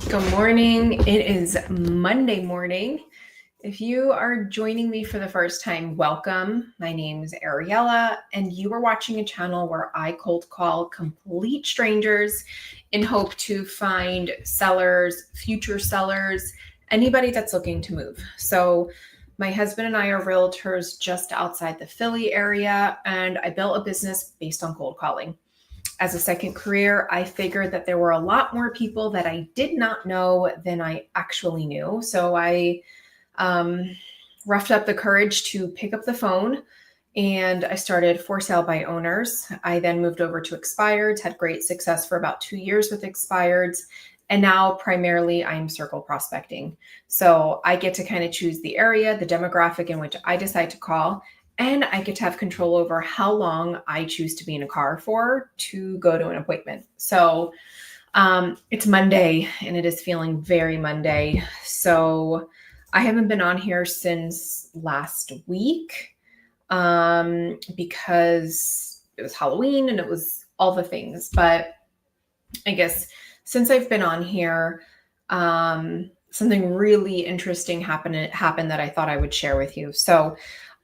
Good morning. It is Monday morning. If you are joining me for the first time, welcome. My name is Ariella, and you are watching a channel where I cold call complete strangers in hope to find sellers, future sellers, anybody that's looking to move. So my husband and I are realtors just outside the Philly area, and I built a business based on cold calling. As a second career, I figured that there were a lot more people that I did not know than I actually knew. So I roughed up the courage to pick up the phone and I started for sale by owners. I then moved over to expireds, had great success for about 2 years with expireds. And now primarily I'm circle prospecting. So I get to kind of choose the area, the demographic in which I decide to call, and I get to have control over how long I choose to be in a car for to go to an appointment. So it's Monday and it is feeling very Monday. So I haven't been on here since last week because it was Halloween and it was all the things. But I guess since I've been on here, something really interesting happened that I thought I would share with you. So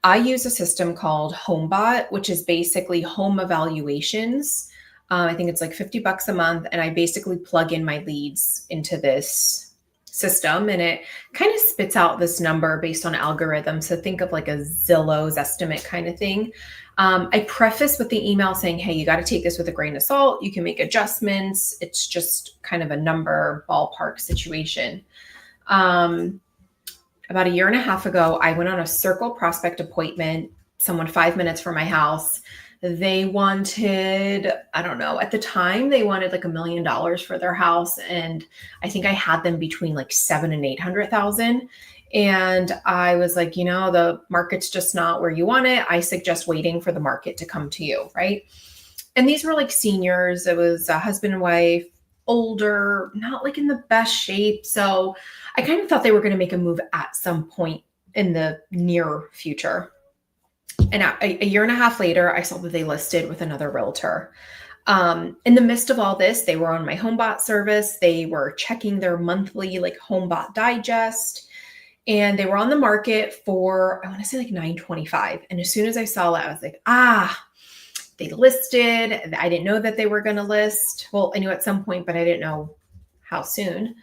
I use a system called HomeBot, which is basically home evaluations. I think it's like $50 a month. And I basically plug in my leads into this system and it kind of spits out this number based on algorithm. So think of like a Zillow's estimate kind of thing. I preface with the email saying, hey, you got to take this with a grain of salt. You can make adjustments. It's just kind of a number ballpark situation. About a year and a half ago, I went on a circle prospect appointment, someone 5 minutes from my house. They wanted, I don't know, at the time they wanted like $1 million for their house. And I think I had them between like 700,000 and 800,000. And I was like, the market's just not where you want it. I suggest waiting for the market to come to you, right? And these were like seniors. It was a husband and wife, older, not like in the best shape. So I kind of thought they were going to make a move at some point in the near future. And a year and a half later, I saw that they listed with another realtor. In the midst of all this, they were on my HomeBot service. They were checking their monthly like HomeBot digest. And they were on the market for, I want to say like $925. And as soon as I saw that, I was like, they listed. I didn't know that they were going to list. Well, I knew at some point, but I didn't know how soon.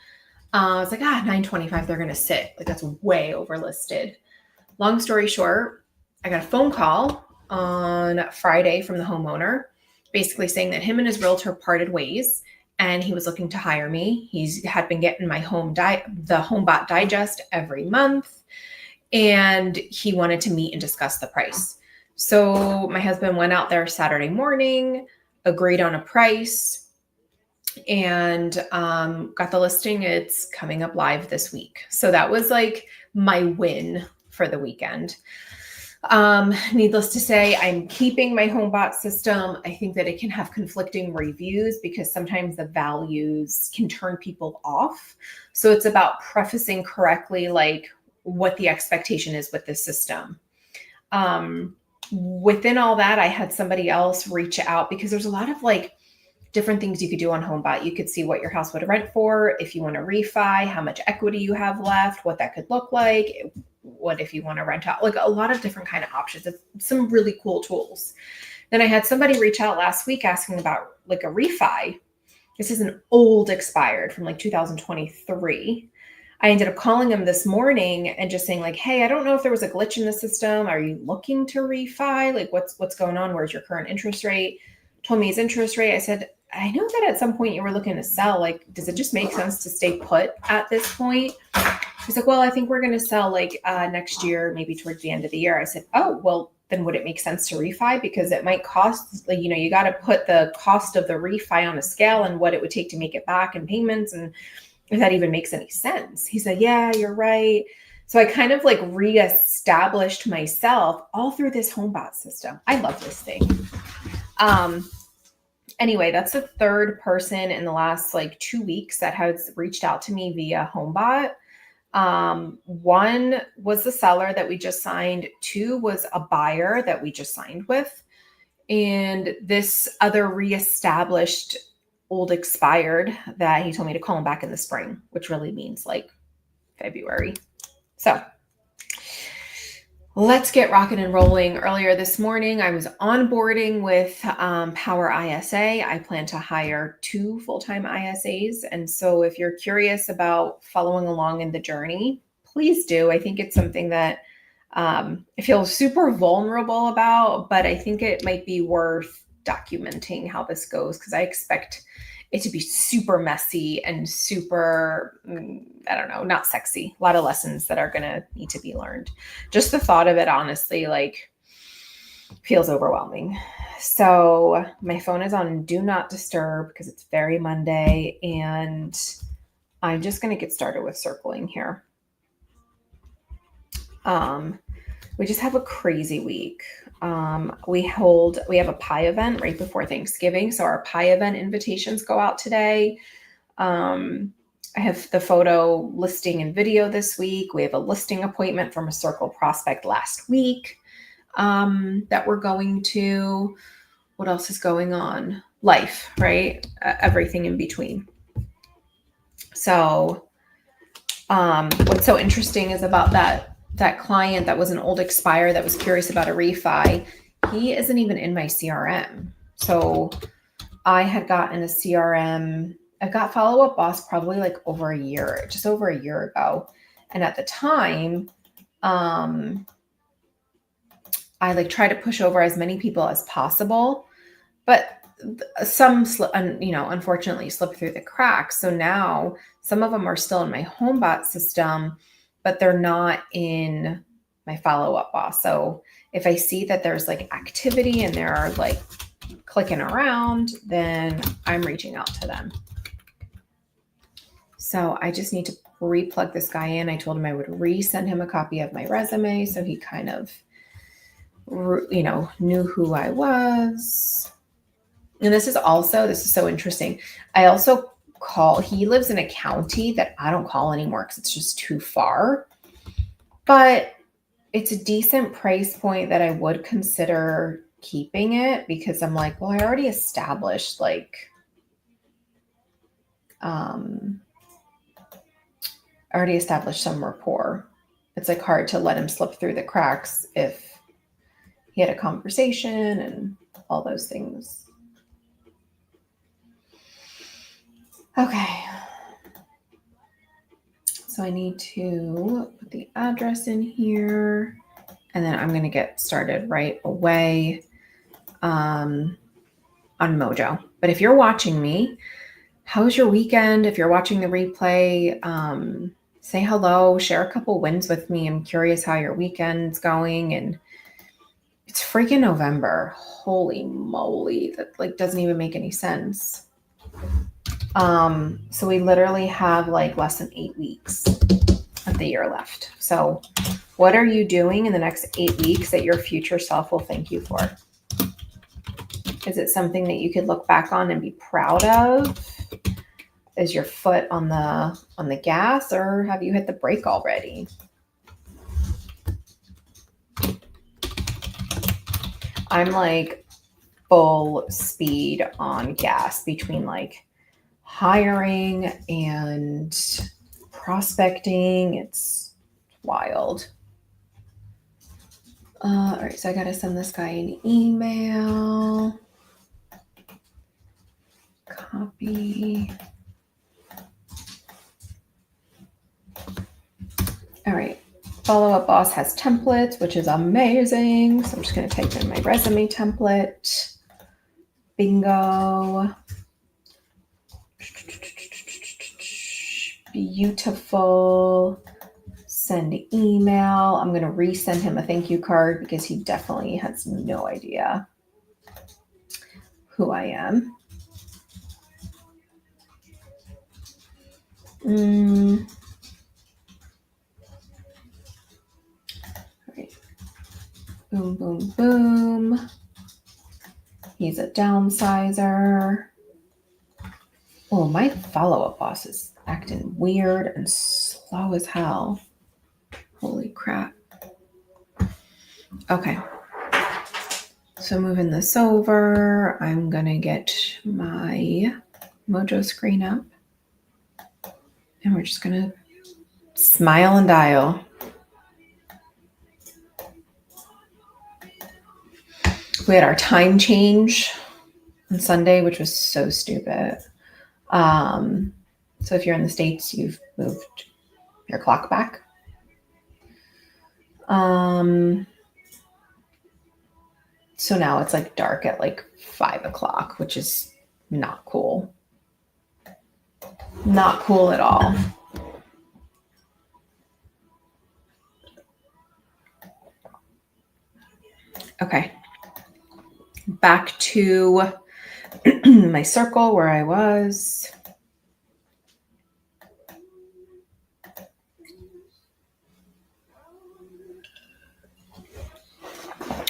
I was like, $925, they're going to sit. Like that's way overlisted. Long story short, I got a phone call on Friday from the homeowner, basically saying that him and his realtor parted ways and he was looking to hire me. He had been getting my the HomeBot digest every month, and he wanted to meet and discuss the price. So my husband went out there Saturday morning, agreed on a price, and got the listing. It's coming up live this week. So that was like my win for the weekend. Needless to say, I'm keeping my HomeBot system. I think that it can have conflicting reviews because sometimes the values can turn people off. So it's about prefacing correctly, like what the expectation is with this system. Within all that, I had somebody else reach out because there's a lot of like different things you could do on HomeBot. You could see what your house would rent for, if you want to refi, how much equity you have left, what that could look like, what if you want to rent out, like a lot of different kind of options. It's some really cool tools. Then I had somebody reach out last week asking about like a refi. This is an old expired from like 2023. I ended up calling him this morning and just saying like, hey, I don't know if there was a glitch in the system. Are you looking to refi? Like what's going on? Where's your current interest rate? Told me his interest rate. I said, I know that at some point you were looking to sell. Like, does it just make sense to stay put at this point? He's like, well, I think we're going to sell like next year, maybe towards the end of the year. I said, oh, well, then would it make sense to refi? Because it might cost, like, you got to put the cost of the refi on a scale and what it would take to make it back and payments. And if that even makes any sense. He said, yeah, you're right. So I kind of like reestablished myself all through this HomeBot system. I love this thing. Anyway, that's the third person in the last like 2 weeks that has reached out to me via HomeBot. One was the seller that we just signed. Two was a buyer that we just signed with. And this other reestablished old expired that he told me to call him back in the spring, which really means like February. So let's get rocking and rolling. Earlier this morning, I was onboarding with Power ISA. I plan to hire 2 full-time ISAs. And so if you're curious about following along in the journey, please do. I think it's something that I feel super vulnerable about, but I think it might be worth documenting how this goes because I expect it to be super messy and super, I don't know, not sexy. A lot of lessons that are going to need to be learned. Just the thought of it, honestly, like feels overwhelming. So my phone is on Do Not Disturb because it's very Monday, and I'm just going to get started with circling here. We just have a crazy week. We have a pie event right before Thanksgiving. So our pie event invitations go out today. I have the photo listing and video this week. We have a listing appointment from a circle prospect last week that we're going to. What else is going on? Life, right? Everything in between. So what's so interesting is about that client that was an old expire that was curious about a refi. He isn't even in my CRM. So I had gotten a CRM. I got Follow Up Boss probably like just over a year ago. And at the time, I like try to push over as many people as possible, but some unfortunately slip through the cracks. So now some of them are still in my HomeBot system, but they're not in my Follow Up Boss. So if I see that there's like activity and they're like clicking around, then I'm reaching out to them. So I just need to re-plug this guy in. I told him I would resend him a copy of my resume so he kind of, knew who I was. And this is so interesting. I also he lives in a county that I don't call anymore because it's just too far. But it's a decent price point that I would consider keeping it because I'm like, well, I already established some rapport. It's like hard to let him slip through the cracks if he had a conversation and all those things. Okay. So I need to put the address in here, and then I'm going to get started right away on Mojo. But if you're watching me, how was your weekend? If you're watching the replay, say hello, share a couple wins with me. I'm curious how your weekend's going. And it's freaking November. Holy moly. That doesn't even make any sense. So we literally have less than 8 weeks of the year left. So what are you doing in the next 8 weeks that your future self will thank you for? Is it something that you could look back on and be proud of? Is your foot on the gas, or have you hit the brake already? I'm full speed on gas between hiring and prospecting. It's wild. All right, so I got to send this guy an email. Copy. All right. Follow Up Boss has templates, which is amazing. So I'm just going to type in my resume template. Bingo. Beautiful. Send email. I'm going to resend him a thank you card because he definitely has no idea who I am. All right. Boom, boom, boom. He's a downsizer. Oh, my follow-up boss is acting weird and slow as hell. Holy crap. Okay. So moving this over, I'm going to get my Mojo screen up. And we're just going to smile and dial. We had our time change on Sunday, which was so stupid. So if you're in the States, you've moved your clock back. So now it's like dark at like 5 o'clock, which is not cool. Not cool at all. Okay. Back to my circle where I was.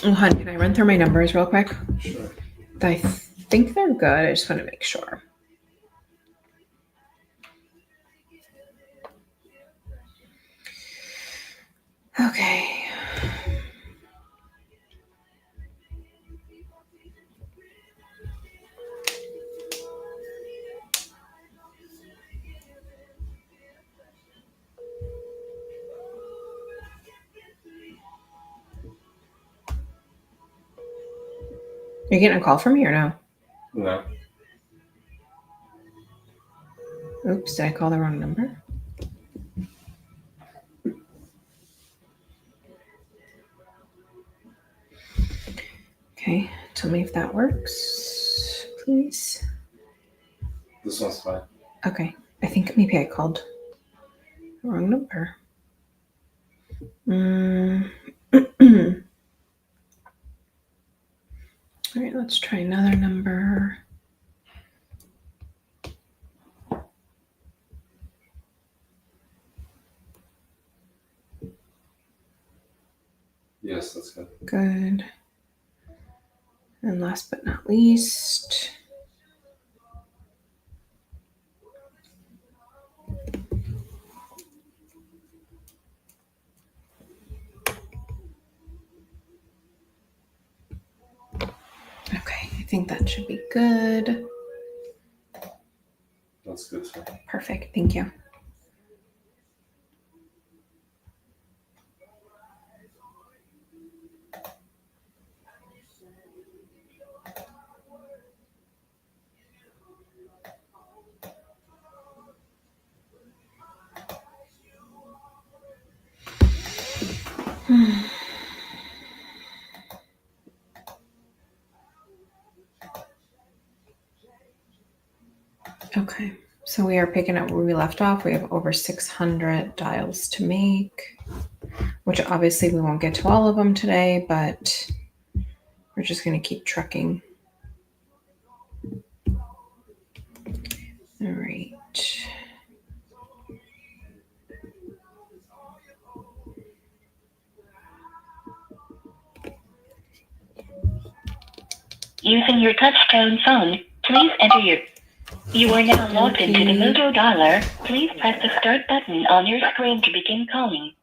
Oh, hon, can I run through my numbers real quick? Sure. I think they're good. I just want to make sure. Okay. You're getting a call from me or no? No. Oops, did I call the wrong number? Okay, tell me if that works, please. This one's fine. Okay, I think maybe I called the wrong number. All right, let's try another number. Yes, that's good. Good. And last but not least. Okay, I think that should be good. That's good too. Perfect, thank you. Okay, so we are picking up where we left off. We have over 600 dials to make, which obviously we won't get to all of them today, but we're just going to keep trucking. All right. Using your touchtone phone, please enter your... You are now logged into the Mojo dialer. Please press the start button on your screen to begin calling.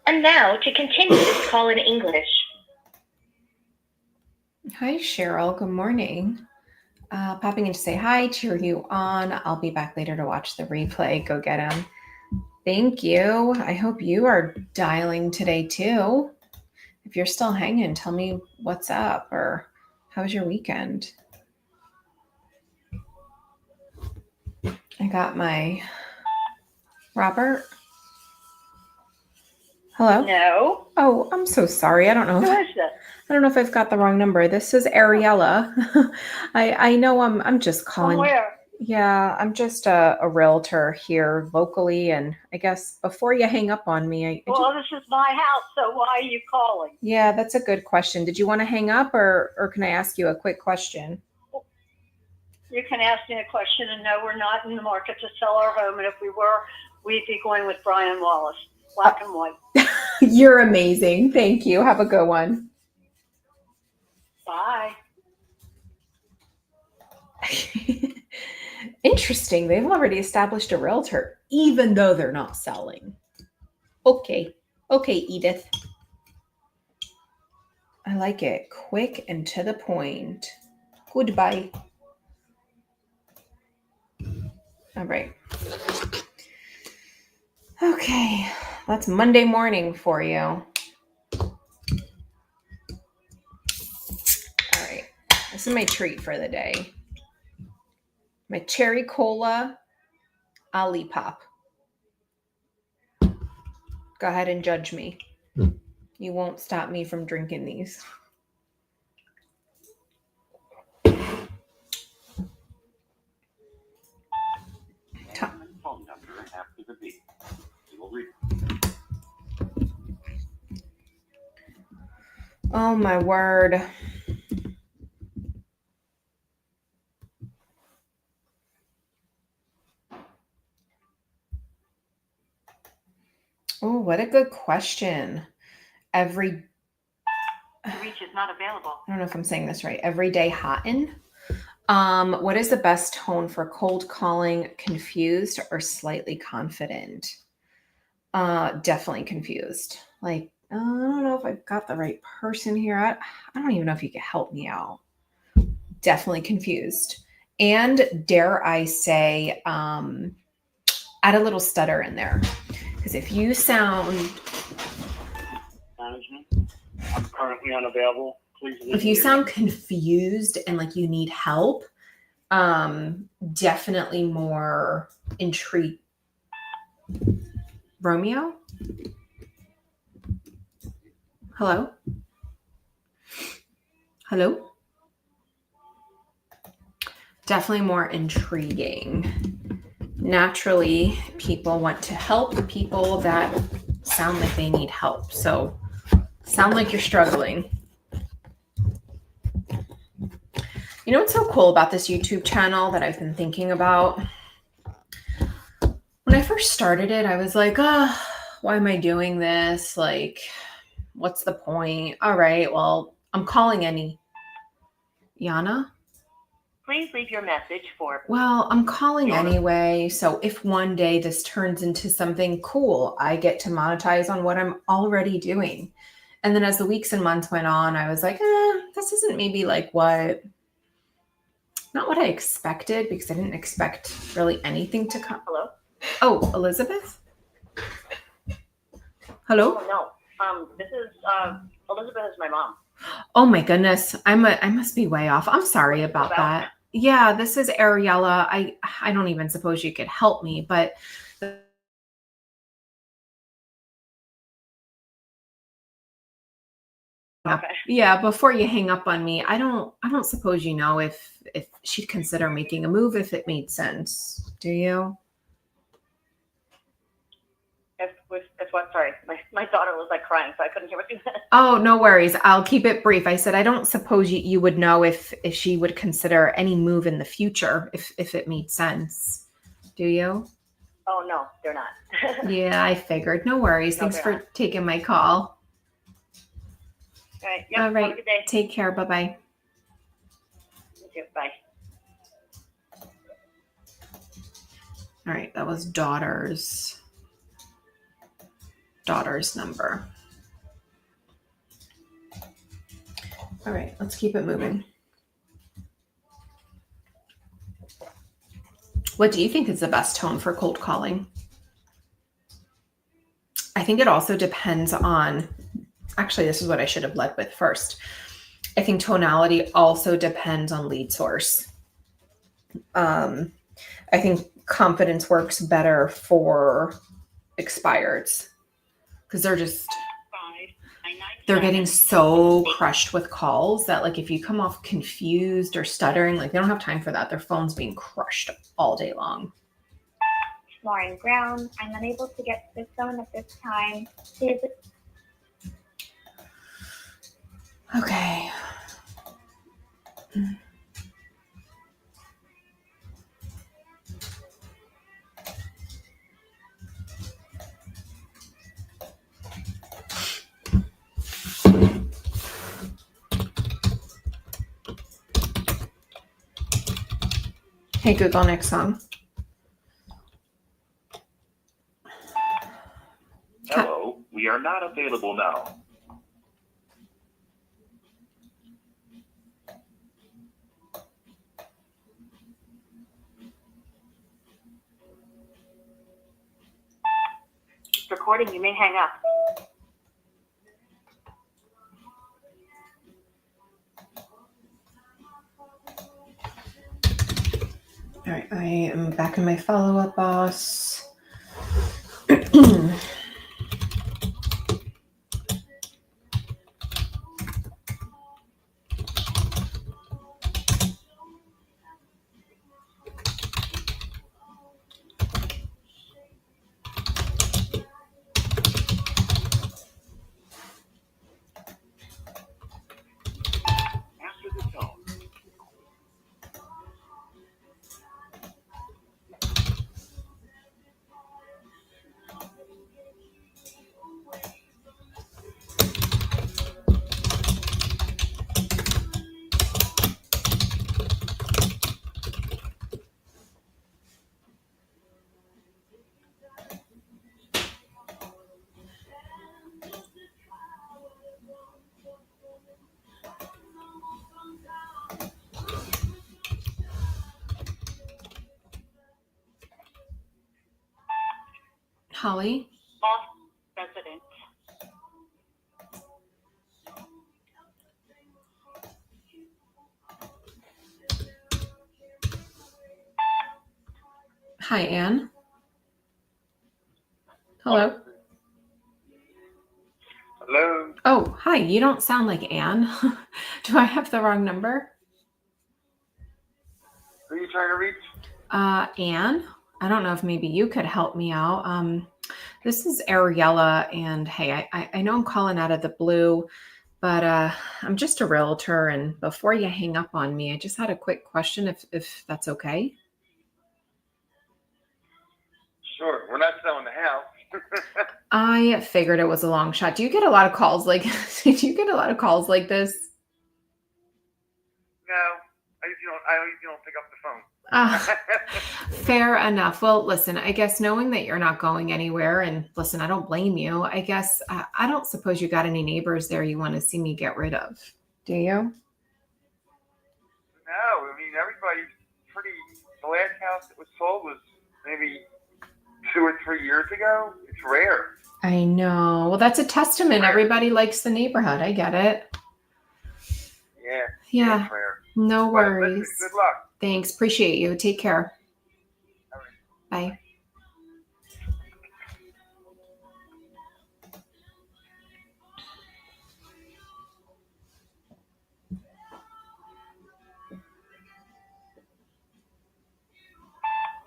And now to continue this call in English. Hi, Cheryl. Good morning. Popping in to say hi, cheer you on. I'll be back later to watch the replay. Go get him. Thank you. I hope you are dialing today too. If you're still hanging, tell me what's up or how was your weekend? I got my Robert. Hello? No. Oh, I'm so sorry. I don't know. Who is this? I don't know if I've got the wrong number. This is Ariella. I know I'm just calling. From where? Yeah, I'm just a realtor here locally, and I guess before you hang up on me, Well, this is my house, so why are you calling? yeah, that's a good question. Did you want to hang up, or can I ask you a quick question? You can ask me a question, and no, we're not in the market to sell our home, and if we were, we'd be going with Brian Wallace, black and white. You're amazing. Thank you. Have a good one. Bye. Interesting. They've already established a realtor, even though they're not selling. Okay. Okay, Edith. I like it. Quick and to the point. Goodbye. All right. Okay. That's Monday morning for you. All right. This is my treat for the day. My cherry cola Olipop. Go ahead and judge me. You won't stop me from drinking these. Phone number after the beep. You will read. Oh my word. Oh, what a good question. Reach is not available. I don't know if I'm saying this right. Everyday hotin. What is the best tone for cold calling? Confused or slightly confident? Definitely confused. Like, I don't know if I've got the right person here. I don't even know if you could help me out. Definitely confused. And dare I say, add a little stutter in there. Because if you sound... Management. I'm currently unavailable. Please leave If you sound confused and like you need help, definitely more intrigued. Romeo? Hello? Hello? Definitely more intriguing. Naturally, people want to help people that sound like they need help. So, sound like you're struggling. You know what's so cool about this YouTube channel that I've been thinking about? When I first started it, I was like, why am I doing this? Like, what's the point? All right, well, I'm calling any. Yana? Please leave your message for... Well, I'm calling anyway. So if one day this turns into something cool, I get to monetize on what I'm already doing. And then as the weeks and months went on, I was like, this isn't maybe like not what I expected, because I didn't expect really anything to come. Hello? Oh, Elizabeth? Hello? Oh, no. This is, Elizabeth is my mom. Oh my goodness. I must be way off. I'm sorry about that. Yeah, this is Ariella. I don't even suppose you could help me, but Okay. yeah, before you hang up on me, I don't suppose you know if she'd consider making a move if it made sense. Do you? If what? Sorry. My daughter was like crying, so I couldn't hear what you said. Oh, no worries. I'll keep it brief. I said I don't suppose you would know if she would consider any move in the future if it made sense. Do you? Oh, no, they're not. Yeah, I figured. No worries. No, Thanks they're for not. taking my call. All right. Yep. All Have right. a good day. Take care. Bye-bye. You too. Bye. All right. That was daughter's number. All right. Let's keep it moving. What do you think is the best tone for cold calling? I think it also depends on, actually, this is what I should have led with first. I think tonality also depends on lead source. I think confidence works better for expireds because they're getting so crushed with calls that like if you come off confused or stuttering, like they don't have time for that. Their phone's being crushed all day long. Lauren Brown, I'm unable to get to the phone at this time. Please. Okay. Hey Google, next song. Hello. available now. Recording, you may hang up. All right, I am back in my follow-up, boss. After the tone. Holly? Boss resident. Hi, Anne. Hello? Hello? Oh, hi. You don't sound like Anne. Do I have the wrong number? Who are you trying to reach? Anne? I don't know if maybe you could help me out. This is Ariella, and hey, I know I'm calling out of the blue, but I'm just a realtor, and before you hang up on me, I just had a quick question, if that's okay. Sure, we're not selling the house. I figured it was a long shot. Do you get a lot of calls like do you get a lot of calls like this? No, I usually don't pick up the phone. Fair enough. Well, listen, I guess knowing that you're not going anywhere, and listen, I don't blame you. I guess I don't suppose you got any neighbors there you want to see me get rid of, do you? No, I mean, everybody's the last house that was sold was maybe 2 or 3 years ago. It's rare. I know. Well, that's a testament. Rare. Everybody likes the neighborhood. I get it. Yeah. Yeah. It's rare. No But worries. listen, good luck. Thanks. Appreciate you. Take care. All right. Bye.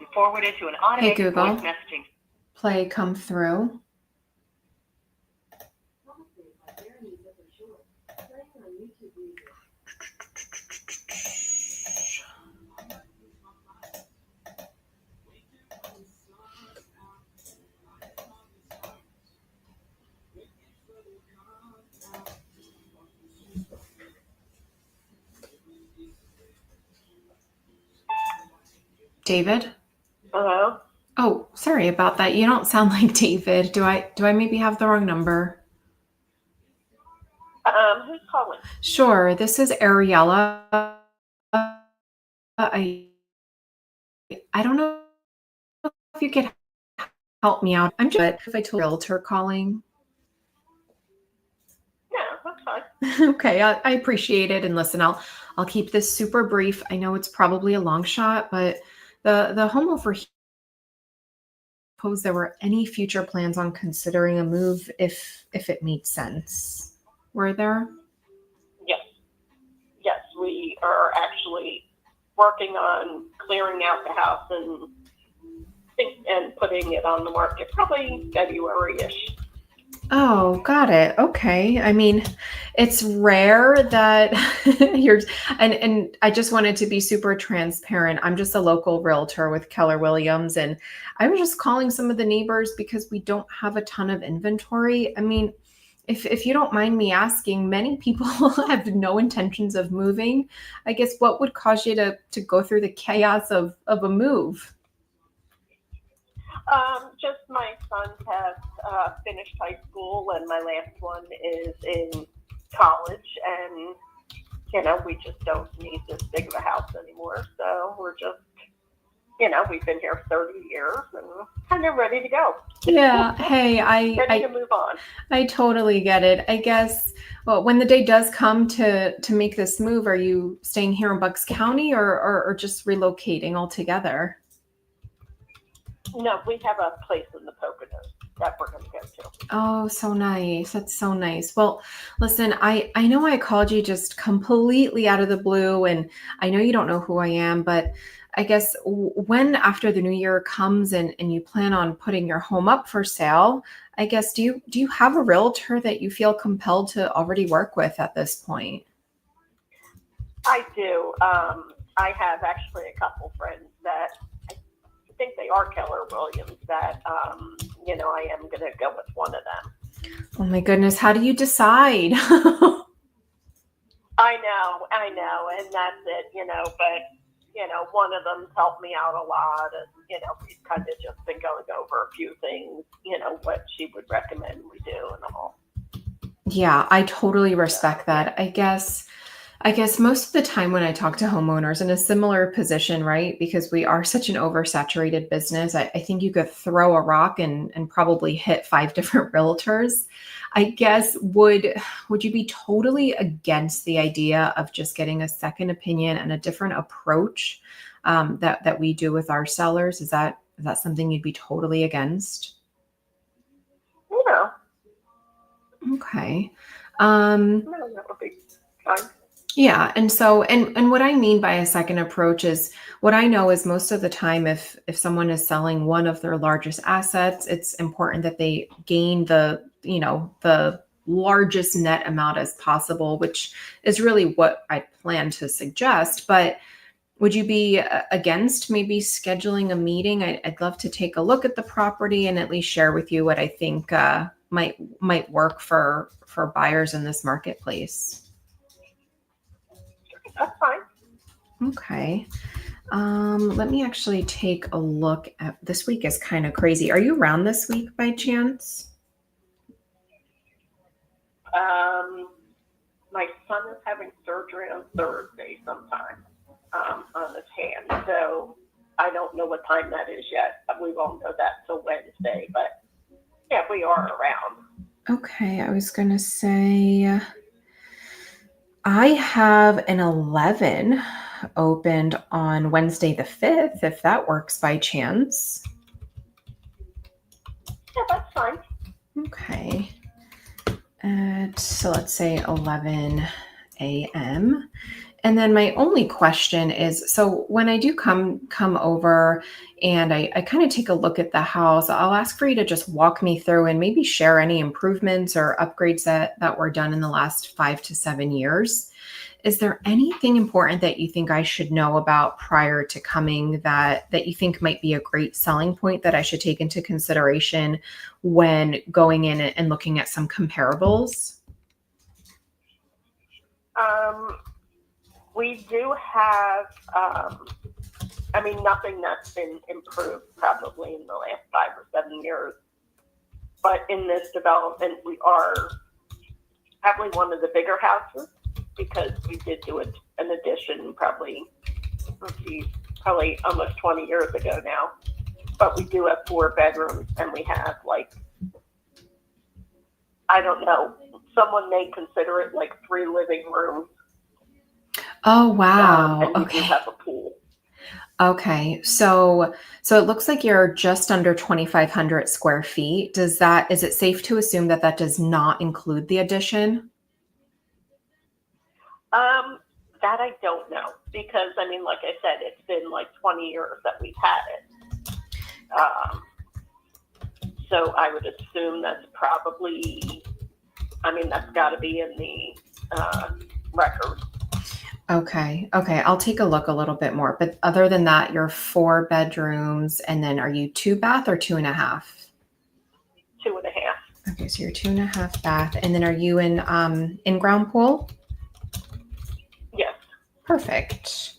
You forwarded to an automated Google. voice messaging. Play come through. David? Hello? Oh, sorry about that. You don't sound like David. Do I maybe have the wrong number? Who's calling? Sure. This is Ariella. I don't know if you could help me out. I'm just if I told realtor calling. Yeah, that's fine. Okay, I appreciate it. And listen, I'll keep this super brief. I know it's probably a long shot, but the home over here suppose there were any future plans on considering a move if it made sense. Were there? Yes, we are actually working on clearing out the house and putting it on the market probably February-ish. Oh, got it. Okay. I mean, it's rare that you're, and I just wanted to be super transparent. I'm just a local realtor with Keller Williams, and I was just calling some of the neighbors because we don't have a ton of inventory. I mean, if you don't mind me asking, many people have no intentions of moving. I guess what would cause you to go through the chaos of a move? Just my sons have finished high school, and my last one is in college, and we just don't need this big of a house anymore. So we're just, we've been here 30 years and kind of ready to go. Yeah. Hey, Ready to move on. I totally get it. I guess, well, when the day does come to make this move, are you staying here in Bucks County or just relocating altogether? No, we have a place in the Poconos that we're going to go to. Oh, so nice. That's so nice. Well, listen, I know I called you just completely out of the blue, and I know you don't know who I am, but I guess when after the new year comes and you plan on putting your home up for sale, I guess do you have a realtor that you feel compelled to already work with at this point? I do. I have actually a couple friends that I think they are Keller Williams that, I am going to go with one of them. Oh my goodness, how do you decide? I know, and that's it, but, one of them's helped me out a lot, and, we've kind of just been going over a few things, what she would recommend we do and all. Yeah, I totally respect that. I guess most of the time when I talk to homeowners in a similar position, right? Because we are such an oversaturated business, I think you could throw a rock and probably hit 5 different realtors. I guess would you be totally against the idea of just getting a second opinion and a different approach that we do with our sellers? Is that something you'd be totally against? No. Okay. No, that would be fine. Yeah. And so, and what I mean by a second approach is what I know is most of the time, if someone is selling one of their largest assets, it's important that they gain the largest net amount as possible, which is really what I plan to suggest. But would you be against maybe scheduling a meeting? I'd love to take a look at the property and at least share with you what I think might work for buyers in this marketplace. That's fine. Okay. Let me actually take a look at this week is kind of crazy. Are you around this week by chance? My son is having surgery on Thursday sometime on his hand, so I don't know what time that is yet. We won't know that till Wednesday, but yeah, we are around. Okay, I was going to say I have an 11 opened on Wednesday the 5th, if that works by chance. Yeah, that's fine. Okay. So let's say 11 a.m. And then my only question is, so when I do come over and I kind of take a look at the house, I'll ask for you to just walk me through and maybe share any improvements or upgrades that were done in the last 5 to 7 years. Is there anything important that you think I should know about prior to coming that you think might be a great selling point that I should take into consideration when going in and looking at some comparables? We do have, nothing that's been improved probably in the last 5 or 7 years. But in this development, we are probably one of the bigger houses because we did do an addition probably almost 20 years ago now. But we do have 4 bedrooms and we have I don't know, someone may consider it like 3 living rooms. Oh, wow. And we Okay. do have a pool. Okay. So it looks like you're just under 2,500 square feet. Is it safe to assume that does not include the addition? That I don't know because like I said, it's been like 20 years that we've had it. So I would assume that's probably, that's got to be in the record. Okay. I'll take a look a little bit more. But other than that, you're 4 bedrooms, and then are you 2 bath or 2.5? 2.5. Okay, so you're 2.5 bath, and then are you in in-ground pool? Yes. Perfect.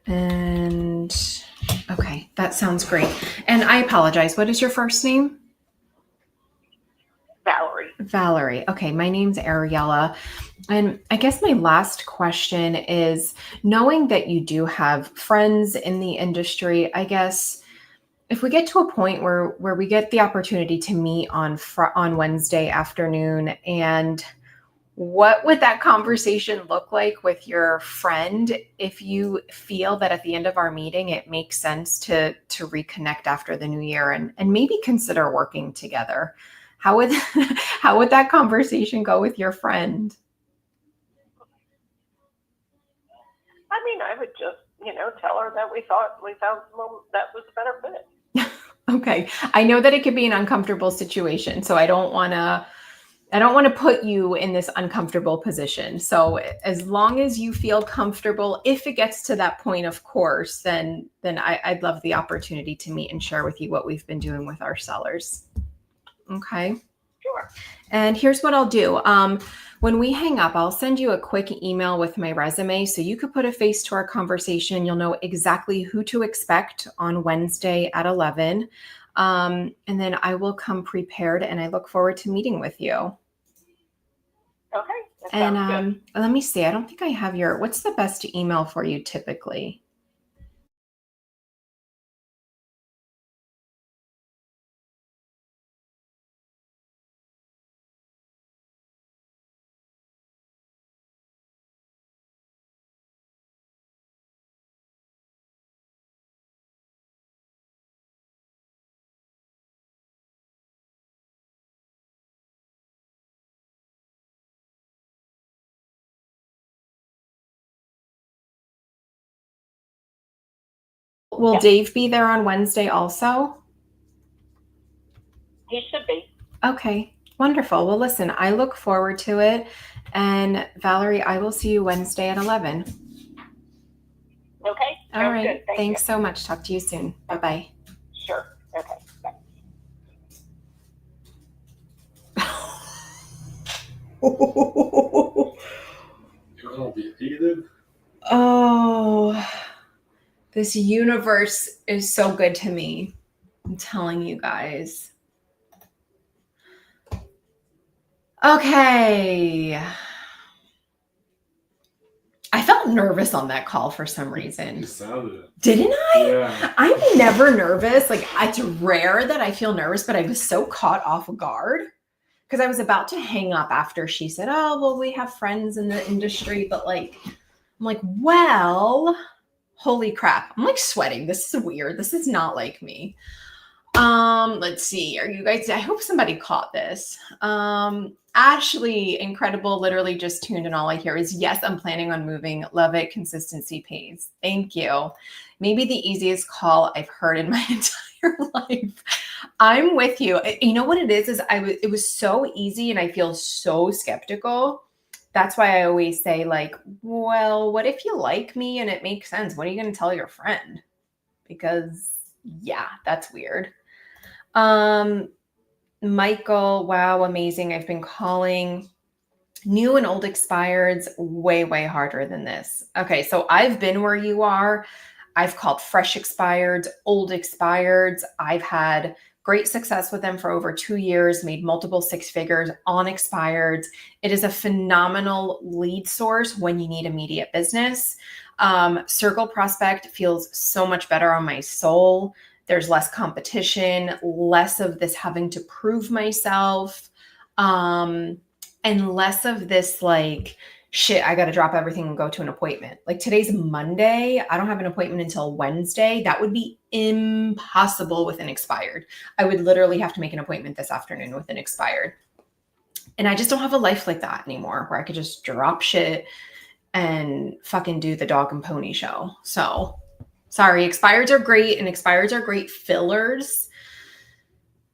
And Okay, that sounds great. And I apologize. What is your first name? Valerie. Valerie. Okay, my name's Ariella. And I guess my last question is, knowing that you do have friends in the industry, I guess if we get to a point where we get the opportunity to meet on Wednesday afternoon, and what would that conversation look like with your friend if you feel that at the end of our meeting it makes sense to reconnect after the new year and maybe consider working together? How would how would that conversation go with your friend? I mean, I would just, tell her that we thought we found someone that was a better fit. Okay. I know that it could be an uncomfortable situation, so I don't want to put you in this uncomfortable position. So as long as you feel comfortable, if it gets to that point, of course, then I'd love the opportunity to meet and share with you what we've been doing with our sellers. Okay. Sure. And here's what I'll do. When we hang up, I'll send you a quick email with my resume so you could put a face to our conversation. You'll know exactly who to expect on Wednesday at 11. And then I will come prepared, and I look forward to meeting with you. Okay. That And sounds good. let me see. I don't think I have what's the best email for you typically? Will Yeah. Dave be there on Wednesday also? He should be. Okay, wonderful. Well, listen, I look forward to it. And Valerie, I will see you Wednesday at 11. Okay. All Sounds right. good. Thank Thanks so much. Talk to you soon. Bye-bye. you. Sure. Okay. Bye. You're gonna be heated. Oh, this universe is so good to me. I'm telling you guys. Okay. I felt nervous on that call for some reason. You sounded it. Didn't I? Yeah. I'm never nervous. Like, it's rare that I feel nervous, but I was so caught off guard because I was about to hang up after she said, "Oh, well, we have friends in the industry," but I'm like, well, holy crap. I'm like sweating. This is weird. This is not like me. Let's see. Are you guys, I hope somebody caught this. Ashley, incredible, literally just tuned in. All I hear is, yes, I'm planning on moving. Love it. Consistency pays. Thank you. Maybe the easiest call I've heard in my entire life. I'm with you. You know what it is it was so easy, and I feel so skeptical. That's why I always say, like, well, what if you like me and it makes sense? What are you going to tell your friend? Because yeah, that's weird. Michael, wow, amazing. I've been calling new and old expireds way, way harder than this. Okay, so I've been where you are. I've called fresh expireds, old expireds. I've had great success with them for over 2 years, made multiple six figures on expireds. It is a phenomenal lead source when you need immediate business. Circle Prospect feels so much better on my soul. There's less competition, less of this having to prove myself, and less of this like, shit, I got to drop everything and go to an appointment. Like, today's Monday. I don't have an appointment until Wednesday. That would be impossible with an expired. I would literally have to make an appointment this afternoon with an expired. And I just don't have a life like that anymore where I could just drop shit and fucking do the dog and pony show. So sorry, expireds are great, and expireds are great fillers.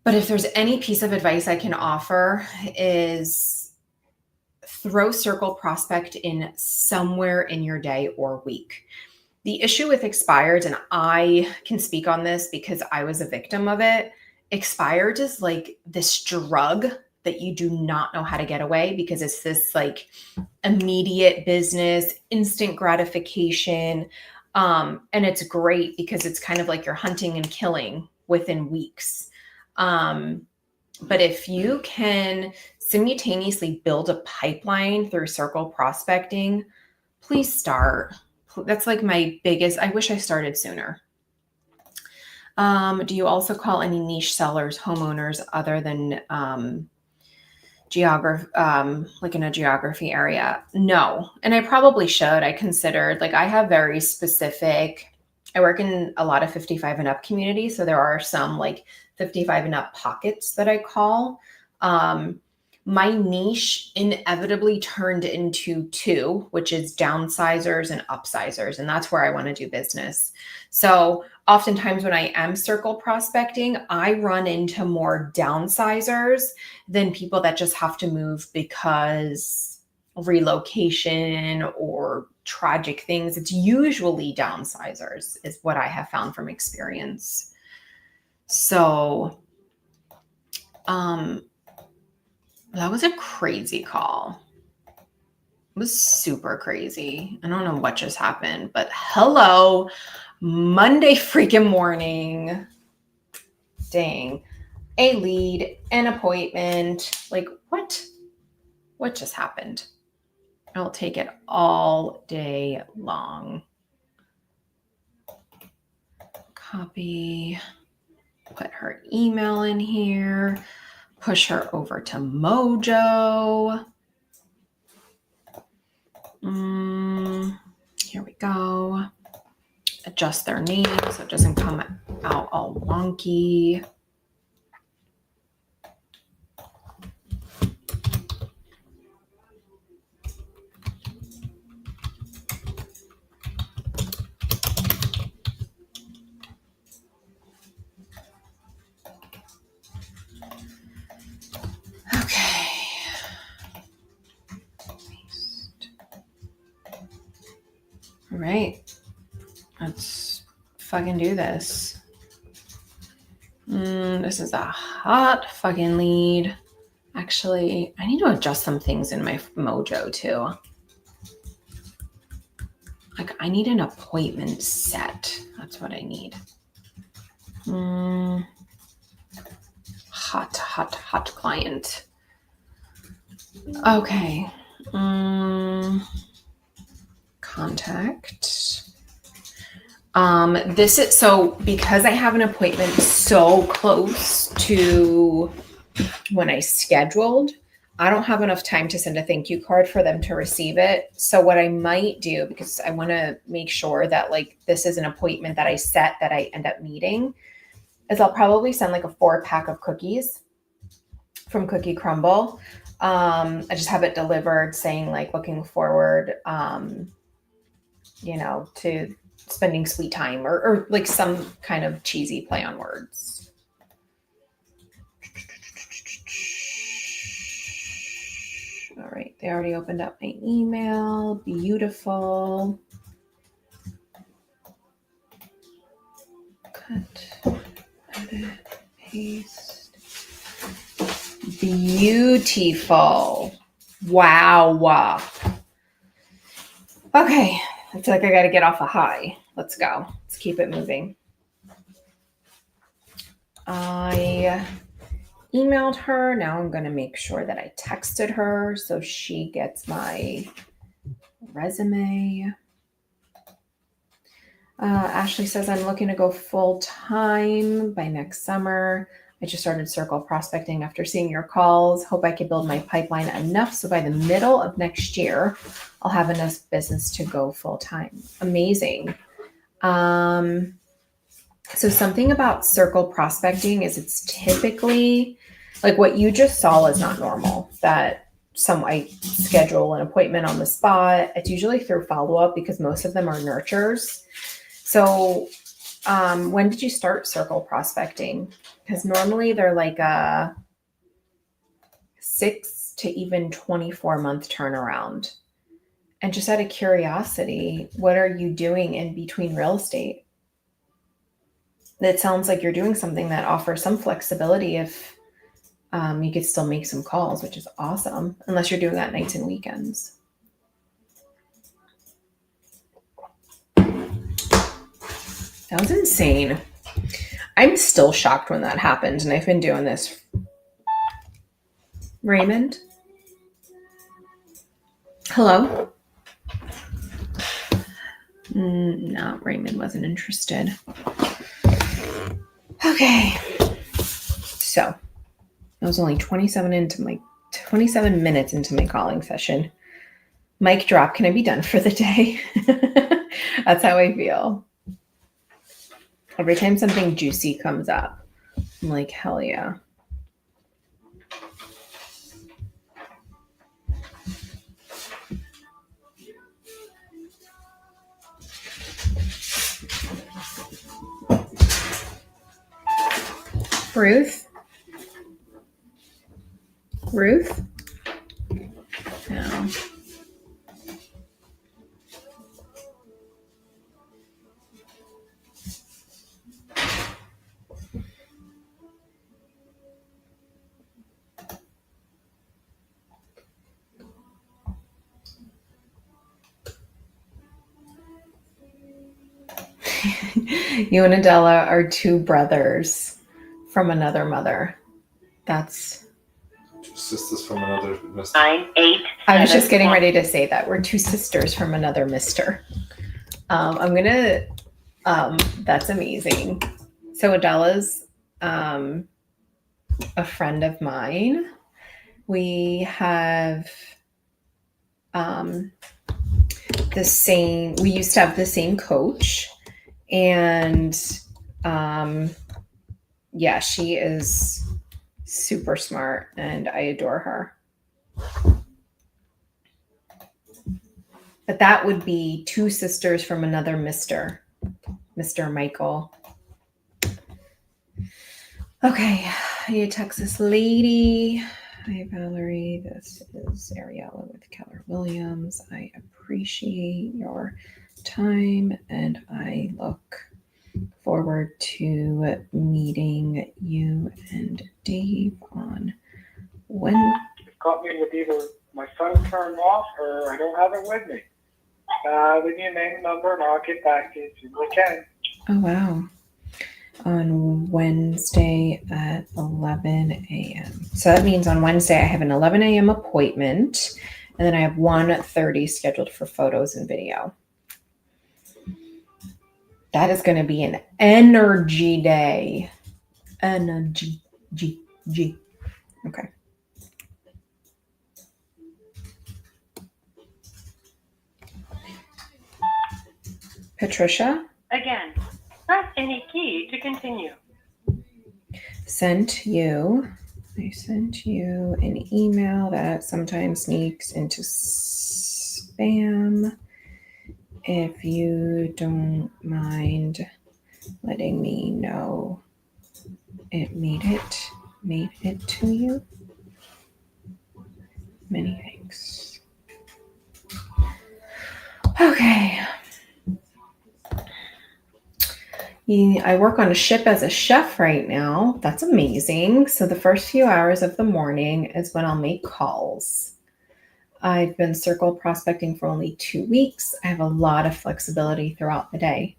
But if there's any piece of advice I can offer is throw Circle Prospect in somewhere in your day or week. The issue with expireds, and I can speak on this because I was a victim of it, expired is like this drug that you do not know how to get away because it's this like immediate business, instant gratification. And it's great because it's kind of like you're hunting and killing within weeks. But if you can simultaneously build a pipeline through circle prospecting, please start. That's like my biggest, I wish I started sooner. Do you also call any niche sellers homeowners other than like in a geography area? No. And I probably should. I considered, like, I have very specific, I work in a lot of 55 and up communities. So there are some like 55 and up pockets that I call. My niche inevitably turned into two, which is downsizers and upsizers. And that's where I want to do business. So oftentimes when I am circle prospecting, I run into more downsizers than people that just have to move because relocation or tragic things. It's usually downsizers is what I have found from experience. So, that was a crazy call. It was super crazy. I don't know what just happened, but hello, Monday freaking morning. Dang. A lead, an appointment. Like, what? What just happened? I'll take it all day long. Copy. Put her email in here. Push her over to Mojo. Here we go. Adjust their name so it doesn't come out all wonky. Okay. All right. Let's fucking do this. This is a hot fucking lead. Actually, I need to adjust some things in my Mojo too. Like, I need an appointment set. That's what I need. Hot client. Okay. Contact. This is so because I have an appointment so close to when I scheduled, I don't have enough time to send a thank you card for them to receive it. So what I might do, because I want to make sure that like this is an appointment that I set that I end up meeting, is I'll probably send like a 4-pack of cookies from Cookie Crumble. I just have it delivered saying like looking forward, to spending sweet time or like some kind of cheesy play on words. All right, they already opened up my email. Beautiful. Cut, edit, paste. Beautiful. Wow. Okay, I feel like I got to get off a high. Let's go. Let's keep it moving. I emailed her. Now I'm going to make sure that I texted her so she gets my resume. Ashley says, I'm looking to go full time by next summer. I just started circle prospecting after seeing your calls. Hope I can build my pipeline enough so by the middle of next year, I'll have enough business to go full time. Amazing. So something about circle prospecting is it's typically like what you just saw is not normal. That I schedule an appointment on the spot. It's usually through follow-up because most of them are nurtures. So when did you start circle prospecting? Because normally they're like a 6 to even 24-month turnaround. And just out of curiosity, what are you doing in between real estate? It sounds like you're doing something that offers some flexibility if you could still make some calls, which is awesome, unless you're doing that nights and weekends. That was insane. I'm still shocked when that happened, and I've been doing this. Raymond? Hello? No, Raymond wasn't interested. Okay. So, I was only 27 minutes into my calling session. Mic drop. Can I be done for the day? That's how I feel. Every time something juicy comes up, I'm like, hell yeah. Ruth? Ruth? No. You and Adela are two brothers from another mother. That's... Two sisters from another mister. 9, 8, I was just 7, getting 1. ready to say that. We're two sisters from another mister. That's amazing. So Adela's a friend of mine. We have we used to have the same coach, and yeah, she is super smart and I adore her. But that would be two sisters from another Mr. Michael. Okay, I text this lady. Hi, Valerie. This is Ariella with Keller Williams. I appreciate your time and I look forward to meeting you and Dave on when. You've caught me with either my phone turned off or I don't have it with me. Leave me a name and number and I'll get back to you as soon as I can. Oh, wow. On Wednesday at 11 a.m. So that means on Wednesday I have an 11 a.m. appointment, and then I have 1:30 scheduled for photos and video. That is going to be an energy day. Energy. G. Okay. Patricia? Again, press any key to continue. I sent you an email that sometimes sneaks into spam. If you don't mind letting me know it made it to you. Many thanks. Okay. I work on a ship as a chef right now. That's amazing. So the first few hours of the morning is when I'll make calls. I've been circle prospecting for only 2 weeks. I have a lot of flexibility throughout the day.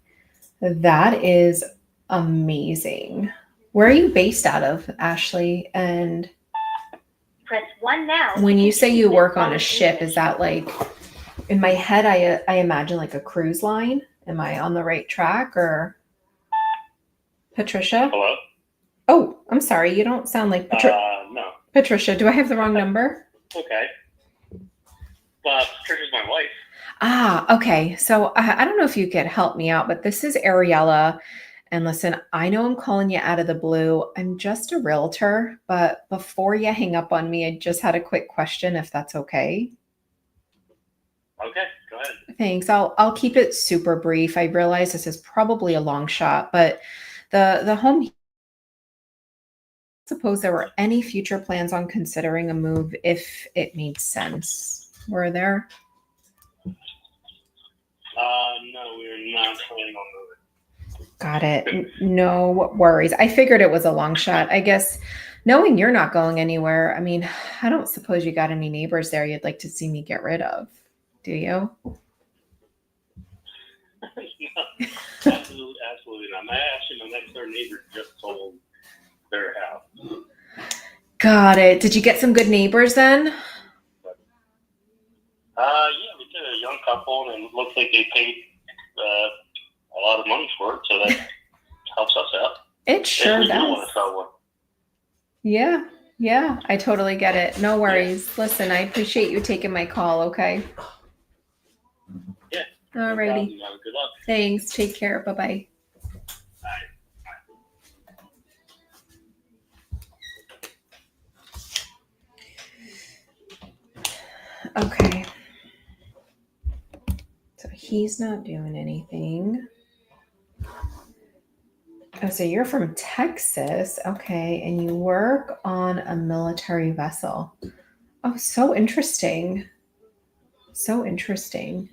That is amazing. Where are you based out of, Ashley? And Press 1 now. when you say you work on a ship, is that like, in my head, I imagine like a cruise line. Am I on the right track or... Patricia? Hello? Oh, I'm sorry. You don't sound like No. Patricia. Do I have the wrong number? Okay. Patricia's my wife. Ah, okay. So I don't know if you could help me out, but this is Ariella. And listen, I know I'm calling you out of the blue. I'm just a realtor, but before you hang up on me, I just had a quick question, if that's okay. Okay, go ahead. Thanks. I'll keep it super brief. I realize this is probably a long shot, but the home, suppose there were any future plans on considering a move if it made sense. Were there? No, we're not planning on moving. Got it. No worries. I figured it was a long shot. I guess knowing you're not going anywhere, I mean, I don't suppose you got any neighbors there you'd like to see me get rid of, do you? No, absolutely not. My next door neighbor just sold their house. Got it. Did you get some good neighbors then? Yeah, we did a young couple, and it looks like they paid a lot of money for it, so that helps us out. It sure if we do does. want to sell one. Yeah, I totally get it. No worries. Listen, I appreciate you taking my call, okay? Yeah. Alrighty. No, good luck. Thanks. Take care. Bye-bye. Okay. So he's not doing anything. Oh, so you're from Texas. Okay. And you work on a military vessel. Oh, so interesting. So interesting.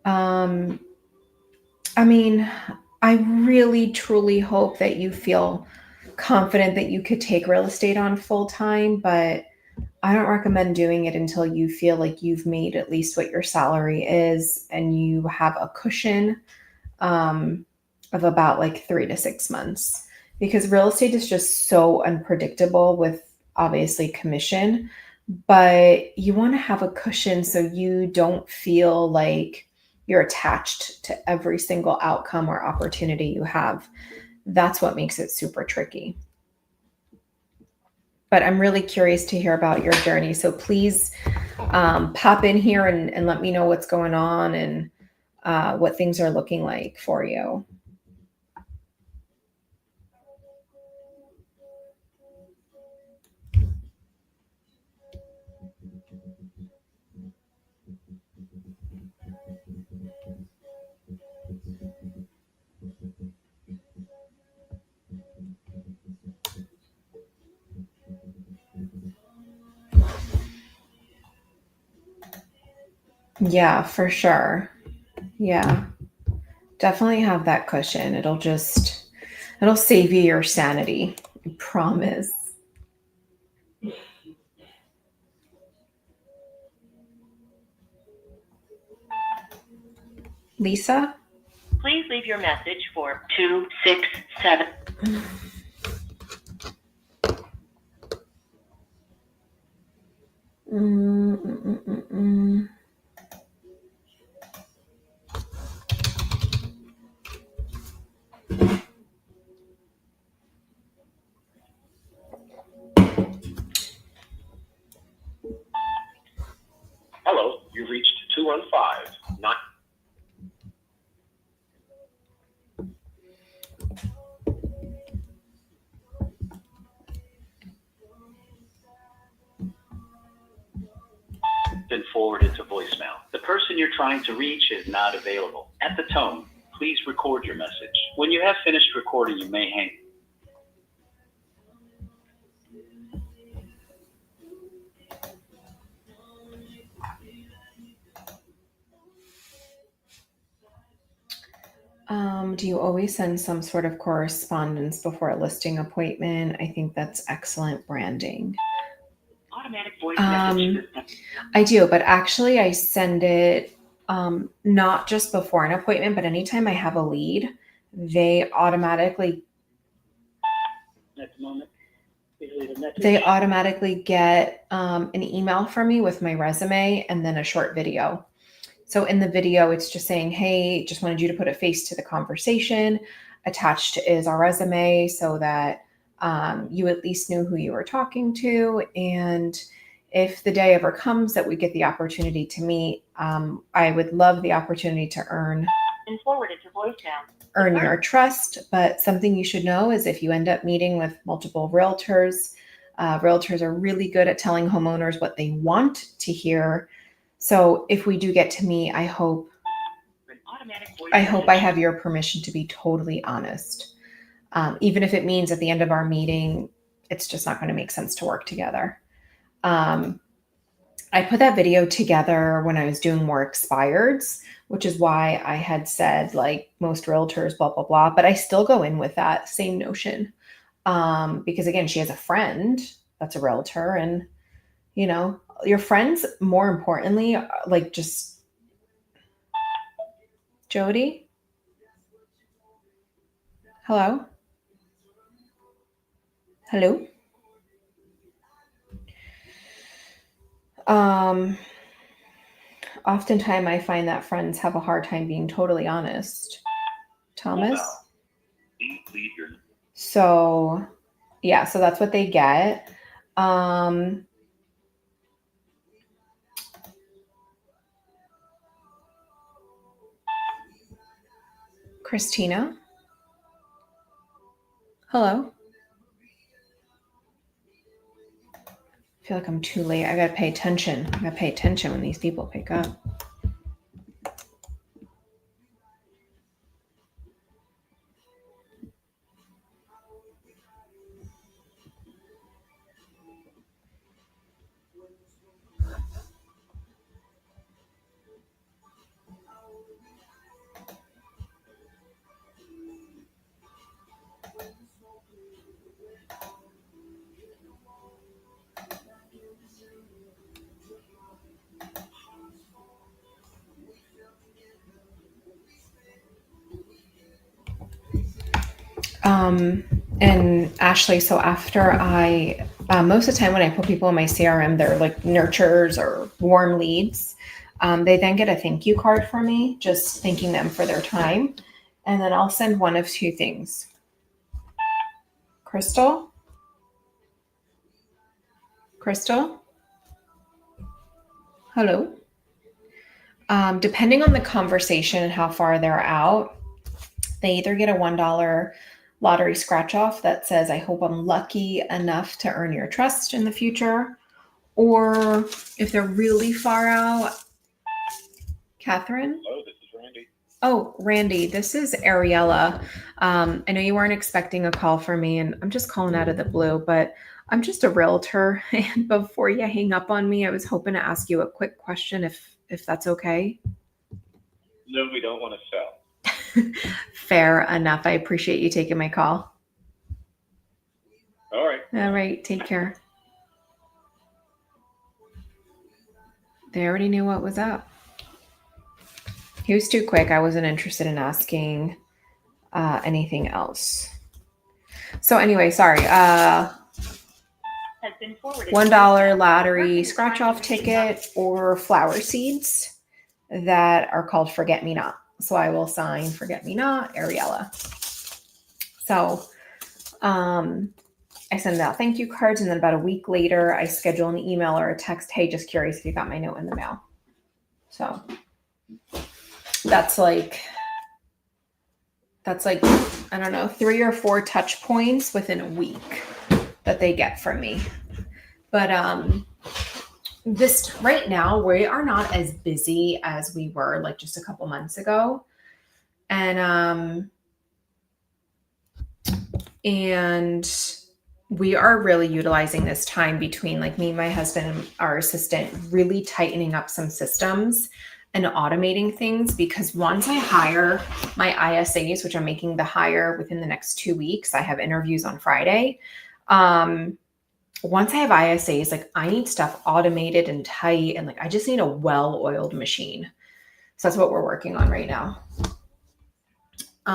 I mean, I really truly hope that you feel confident that you could take real estate on full time, but I don't recommend doing it until you feel like you've made at least what your salary is and you have a cushion of about like 3 to 6 months, because real estate is just so unpredictable with obviously commission, but you want to have a cushion so you don't feel like you're attached to every single outcome or opportunity you have. That's what makes it super tricky. But I'm really curious to hear about your journey. So please pop in here and let me know what's going on and what things are looking like for you. Yeah, for sure. Yeah, definitely have that cushion. It'll save you your sanity. I promise. Lisa? Please leave your message for 267. Hello, you've reached 215. Not. Been forwarded to voicemail. The person you're trying to reach is not available. At the tone, please record your message. When you have finished recording, you may hang. Do you always send some sort of correspondence before a listing appointment? I think that's excellent branding. Automatic voice message system. I do, but actually I send it not just before an appointment, but anytime I have a lead, they automatically get an email from me with my resume and then a short video. So in the video, it's just saying, hey, just wanted you to put a face to the conversation. Attached is our resume so that you at least knew who you were talking to. And if the day ever comes that we get the opportunity to meet, I would love the opportunity to earn your trust. But something you should know is if you end up meeting with multiple realtors, realtors are really good at telling homeowners what they want to hear. So if we do get to meet, I hope I have your permission to be totally honest. Even if it means at the end of our meeting, it's just not going to make sense to work together. I put that video together when I was doing more expireds, which is why I had said like most realtors, blah, blah, blah. But I still go in with that same notion. Because again, she has a friend that's a realtor, and you know, your friends, more importantly, like just Jody? Hello? Hello? Oftentimes I find that friends have a hard time being totally honest. Thomas? Please leave your So, yeah, so that's what they get. Christina? Hello? I feel like I'm too late. I gotta pay attention. I gotta pay attention when these people pick up. And Ashley, so after most of the time when I put people in my CRM, they're like nurtures or warm leads. They then get a thank you card from me, just thanking them for their time. And then I'll send one of two things. Crystal? Crystal? Hello? Depending on the conversation and how far they're out, they either get a $1 lottery scratch off that says, I hope I'm lucky enough to earn your trust in the future. Or if they're really far out, Catherine? Hello, this is Randy. Oh, Randy, this is Ariella. I know you weren't expecting a call from me, and I'm just calling out of the blue, but I'm just a realtor. And before you hang up on me, I was hoping to ask you a quick question, if that's okay. No, we don't want to sell. Fair enough. I appreciate you taking my call. All right. All right. Take care. They already knew what was up. He was too quick. I wasn't interested in asking anything else. So anyway, sorry. Has been forwarded. $1 lottery scratch off ticket or flower seeds that are called Forget Me Not. So I will sign Forget Me Not, Ariella. So I send out thank you cards, and then about a week later, I schedule an email or a text. Hey, just curious if you got my note in the mail. So that's like, I don't know, 3 or 4 touch points within a week that they get from me. But this right now, we are not as busy as we were like just a couple months ago. And we are really utilizing this time between like me, my husband, and our assistant, really tightening up some systems and automating things, because once I hire my ISAs, which I'm making the hire within the next 2 weeks, I have interviews on Friday. Once I have ISAs, like I need stuff automated and tight, and like I just need a well-oiled machine. So that's what we're working on right now. Get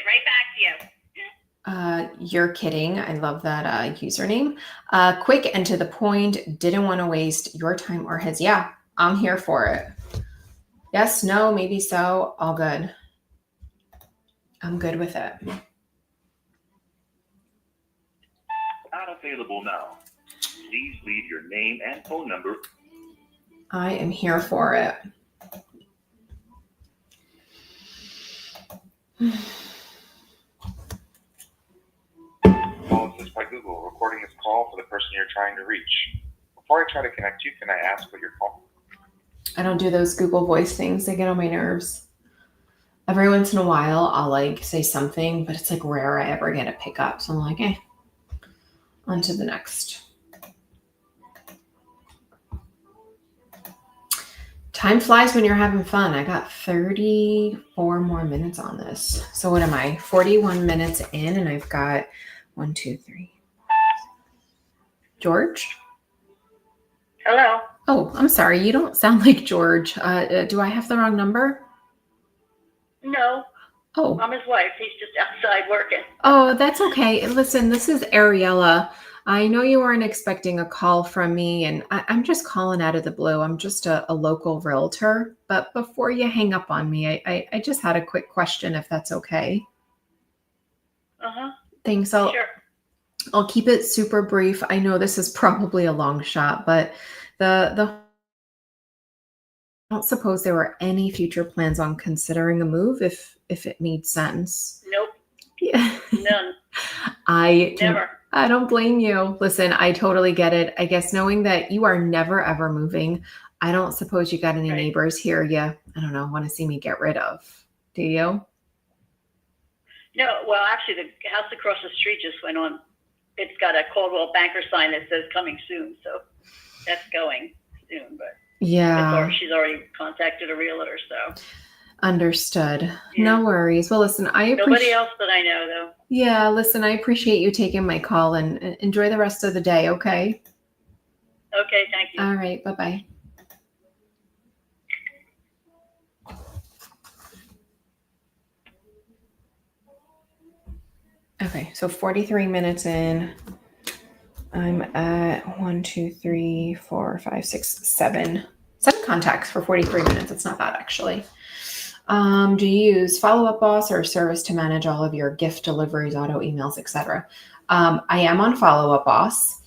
right back to you. You're kidding. I love that username. Quick and to the point. Didn't want to waste your time or his. Yeah, I'm here for it. Yes, no, maybe so. All good. I'm good with it. Not available now. Please leave your name and phone number. I am here for it. Call assist by Google, recording this call for the person you're trying to reach. Before I try to connect you, can I ask what you're calling? I don't do those Google Voice things. They get on my nerves. Every once in a while, I'll like say something, but it's like rare I ever get a pickup. So I'm like, on to the next. Time flies when you're having fun. I got 34 more minutes on this. So what am I? 41 minutes in, and I've got 1, 2, 3. George? Hello. Oh, I'm sorry. You don't sound like George. Do I have the wrong number? No, Oh, I'm his wife. He's just outside working. oh, that's okay. Listen, this is Ariella. I know you weren't expecting a call from me, and I'm just calling out of the blue. I'm just a local realtor. But before you hang up on me, I just had a quick question, if that's okay. Uh-huh. Thanks. Sure. I'll keep it super brief. I know this is probably a long shot, but the I don't suppose there were any future plans on considering a move if it made sense. Nope. Yeah. None. Never. I don't blame you. Listen, I totally get it. I guess knowing that you are never ever moving, I don't suppose you got any neighbors here you, I don't know, want to see me get rid of. Do you? No, well, actually, the house across the street just went on. It's got a Caldwell Banker sign that says coming soon, so that's going soon. But Yeah. she's already contacted a realtor, so. Understood. Yeah. No worries. Well, listen, I appreciate. Nobody else that I know, though. Yeah, listen, I appreciate you taking my call and enjoy the rest of the day, okay? Okay, thank you. All right, bye-bye. Okay, so 43 minutes in. I'm at 1, 2, 3, 4, 5, 6, 7 contacts for 43 minutes. It's not bad, actually. Do you use Follow-Up Boss or Service to manage all of your gift deliveries, auto emails, etc.? I am on Follow-Up Boss.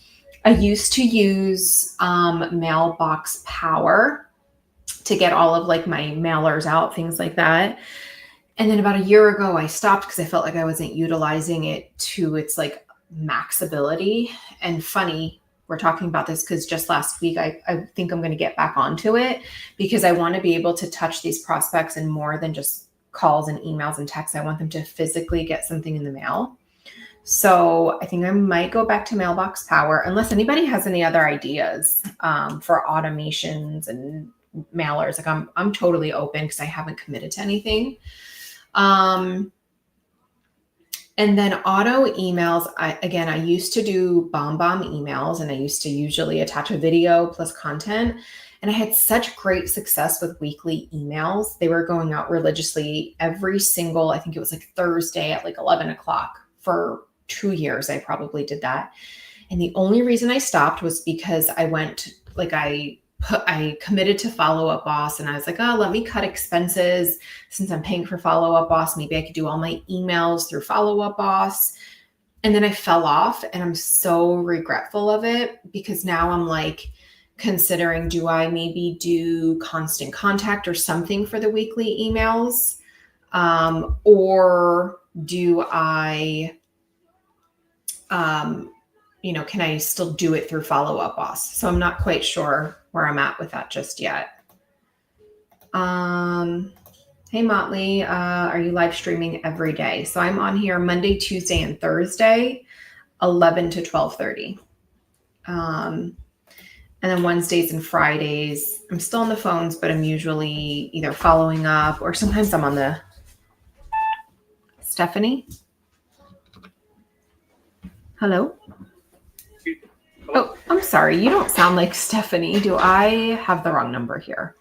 I used to use Mailbox Power to get all of like my mailers out, things like that. And then about a year ago, I stopped because I felt like I wasn't utilizing it to its like max ability. And funny, we're talking about this because just last week, I think I'm going to get back onto it because I want to be able to touch these prospects in more than just calls and emails and texts. I want them to physically get something in the mail. So I think I might go back to Mailbox Power unless anybody has any other ideas for automations and mailers. Like I'm totally open because I haven't committed to anything. And then auto emails, I used to do bomb emails and I used to usually attach a video plus content. And I had such great success with weekly emails. They were going out religiously every single, I think it was like Thursday at like 11 o'clock for 2 years. I probably did that. And the only reason I stopped was because I committed to Follow-Up Boss and I was like, oh, let me cut expenses. Since I'm paying for Follow-Up Boss, maybe I could do all my emails through Follow-Up Boss. And then I fell off and I'm so regretful of it because now I'm like considering, do I maybe do Constant Contact or something for the weekly emails? Or do I, can I still do it through Follow-Up Boss? So I'm not quite sure where I'm at with that just yet. Hey Motley, are you live streaming every day? So I'm on here Monday, Tuesday, and Thursday, 11 to 12:30. And then Wednesdays and Fridays, I'm still on the phones, but I'm usually either following up or sometimes I'm on the Stephanie. Hello? Oh, I'm sorry. You don't sound like Stephanie. Do I have the wrong number here?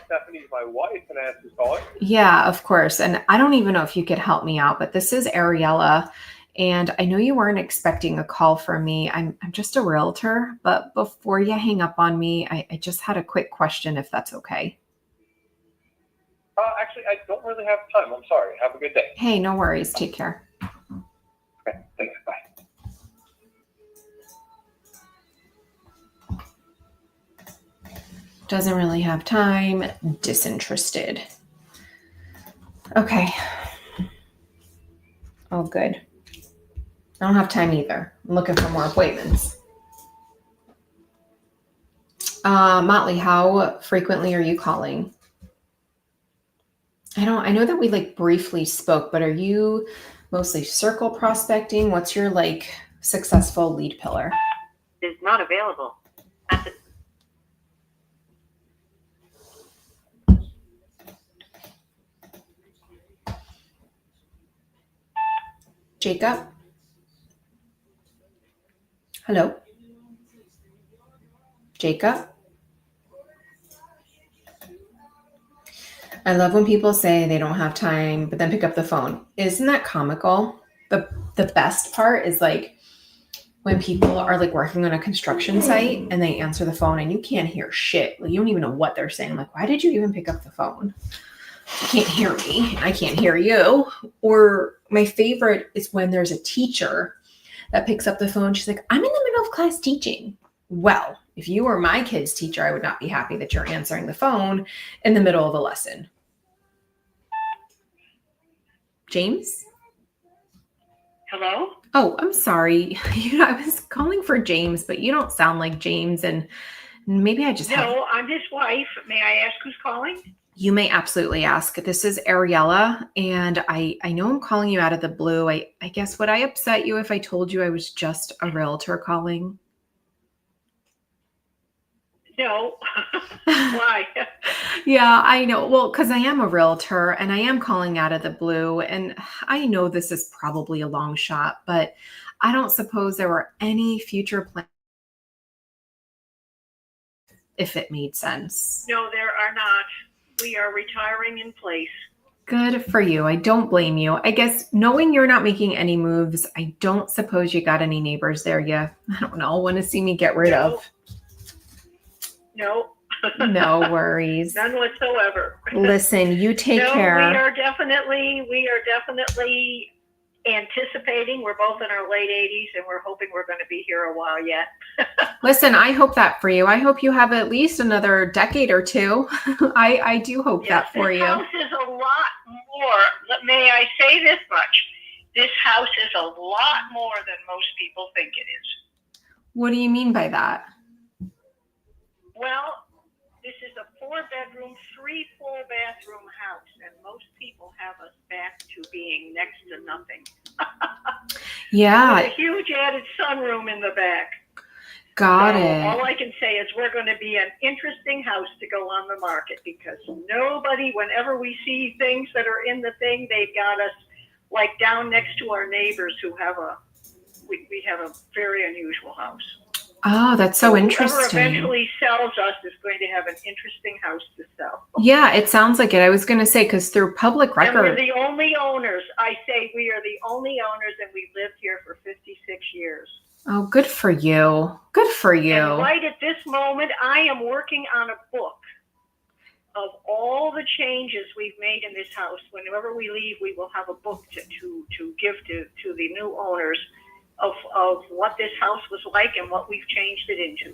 Stephanie's my wife, and I asked who's calling. Yeah, of course. And I don't even know if you could help me out, but this is Ariella. And I know you weren't expecting a call from me. I'm just a realtor. But before you hang up on me, I just had a quick question, if that's okay. Actually, I don't really have time. I'm sorry. Have a good day. Hey, no worries. Take care. Okay, thanks. Bye. Doesn't really have time. Disinterested. Okay. Oh, good. I don't have time either. I'm looking for more appointments. Motley, how frequently are you calling? I know that we like briefly spoke, but are you mostly circle prospecting? What's your like successful lead pillar? Is not available. Jacob? Hello? Jacob? I love when people say they don't have time, but then pick up the phone. Isn't that comical? The best part is like when people are like working on a construction site and they answer the phone and you can't hear shit. Like you don't even know what they're saying. Like, why did you even pick up the phone? You can't hear me. I can't hear you. Or my favorite is when there's a teacher that picks up the phone. She's like, I'm in the middle of class teaching. Well, if you were my kid's teacher, I would not be happy that you're answering the phone in the middle of a lesson. James? Hello? Oh, I'm sorry. I was calling for James, but you don't sound like James, and maybe I just have... No, I'm his wife. May I ask who's calling? You may absolutely ask. This is Ariella, and I know I'm calling you out of the blue. I guess, would I upset you if I told you I was just a realtor calling? No. Why? Yeah, I know. Well, because I am a realtor and I am calling out of the blue. And I know this is probably a long shot, but I don't suppose there were any future plans if it made sense. No, there are not. We are retiring in place. Good for you. I don't blame you. I guess knowing you're not making any moves, I don't suppose you got any neighbors there you, I don't know, want to see me get rid of. No. No worries. None whatsoever. Listen, you take care. We are definitely anticipating. We're both in our late 80s and we're hoping we're going to be here a while yet. Listen, I hope that for you. I hope you have at least another decade or two. I do hope that for you. This house is a lot more. May I say this much? This house is a lot more than most people think it is. What do you mean by that? Well, this is a 4-bedroom, 3 full-bathroom house, and most people have us back to being next to nothing. Yeah. With a huge added sunroom in the back. Got it. All I can say is we're going to be an interesting house to go on the market because nobody, whenever we see things that are in the thing, they've got us like down next to our neighbors who have we have a very unusual house. Oh, that's so interesting. Whoever eventually sells us is going to have an interesting house to sell. Yeah, it sounds like it. I was going to say, because through public record. And we're the only owners. I say we are the only owners, and we've lived here for 56 years. Oh, good for you. Good for you. And right at this moment, I am working on a book of all the changes we've made in this house. Whenever we leave, we will have a book to give to the new owners of what this house was like and what we've changed it into.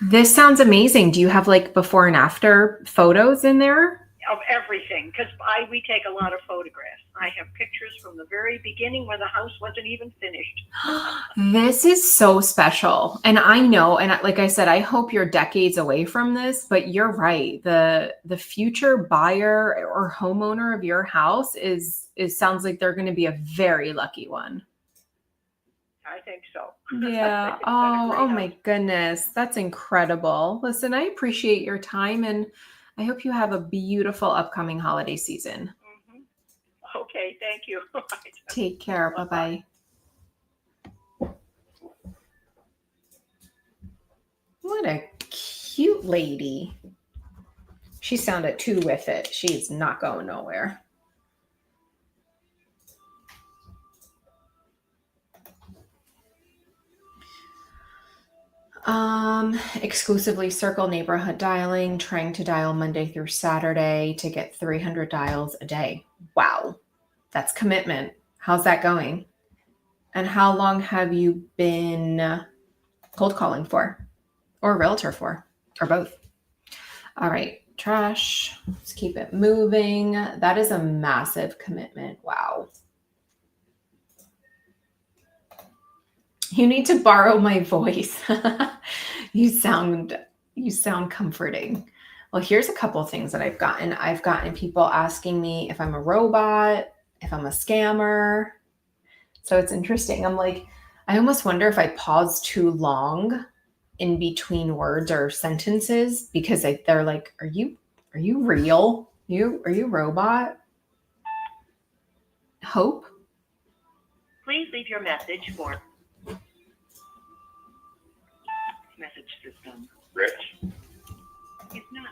This sounds amazing. Do you have like before and after photos in there? Of everything, because we take a lot of photographs. I have pictures from the very beginning where the house wasn't even finished. This is so special. And I know, and like I said, I hope you're decades away from this, but you're right. The future buyer or homeowner of your house sounds like they're going to be a very lucky one. I think so. Yeah. Oh my goodness. That's incredible. Listen, I appreciate your time and I hope you have a beautiful upcoming holiday season. Mm-hmm. Okay. Thank you. Take care. Bye-bye. What a cute lady. She sounded too with it. She's not going nowhere. Exclusively circle neighborhood dialing, trying to dial Monday through Saturday to get 300 dials a day. Wow. That's commitment. How's that going? And how long have you been cold calling for? Or realtor for? Or both? All right. Trash. Let's keep it moving. That is a massive commitment. Wow. You need to borrow my voice. You sound comforting. Well, here's a couple of things that I've gotten. I've gotten people asking me if I'm a robot, if I'm a scammer. So it's interesting. I'm like, I almost wonder if I pause too long in between words or sentences because they're like, are you real? Are you a robot? Hope? Please leave your message for message system. Rich? It's not.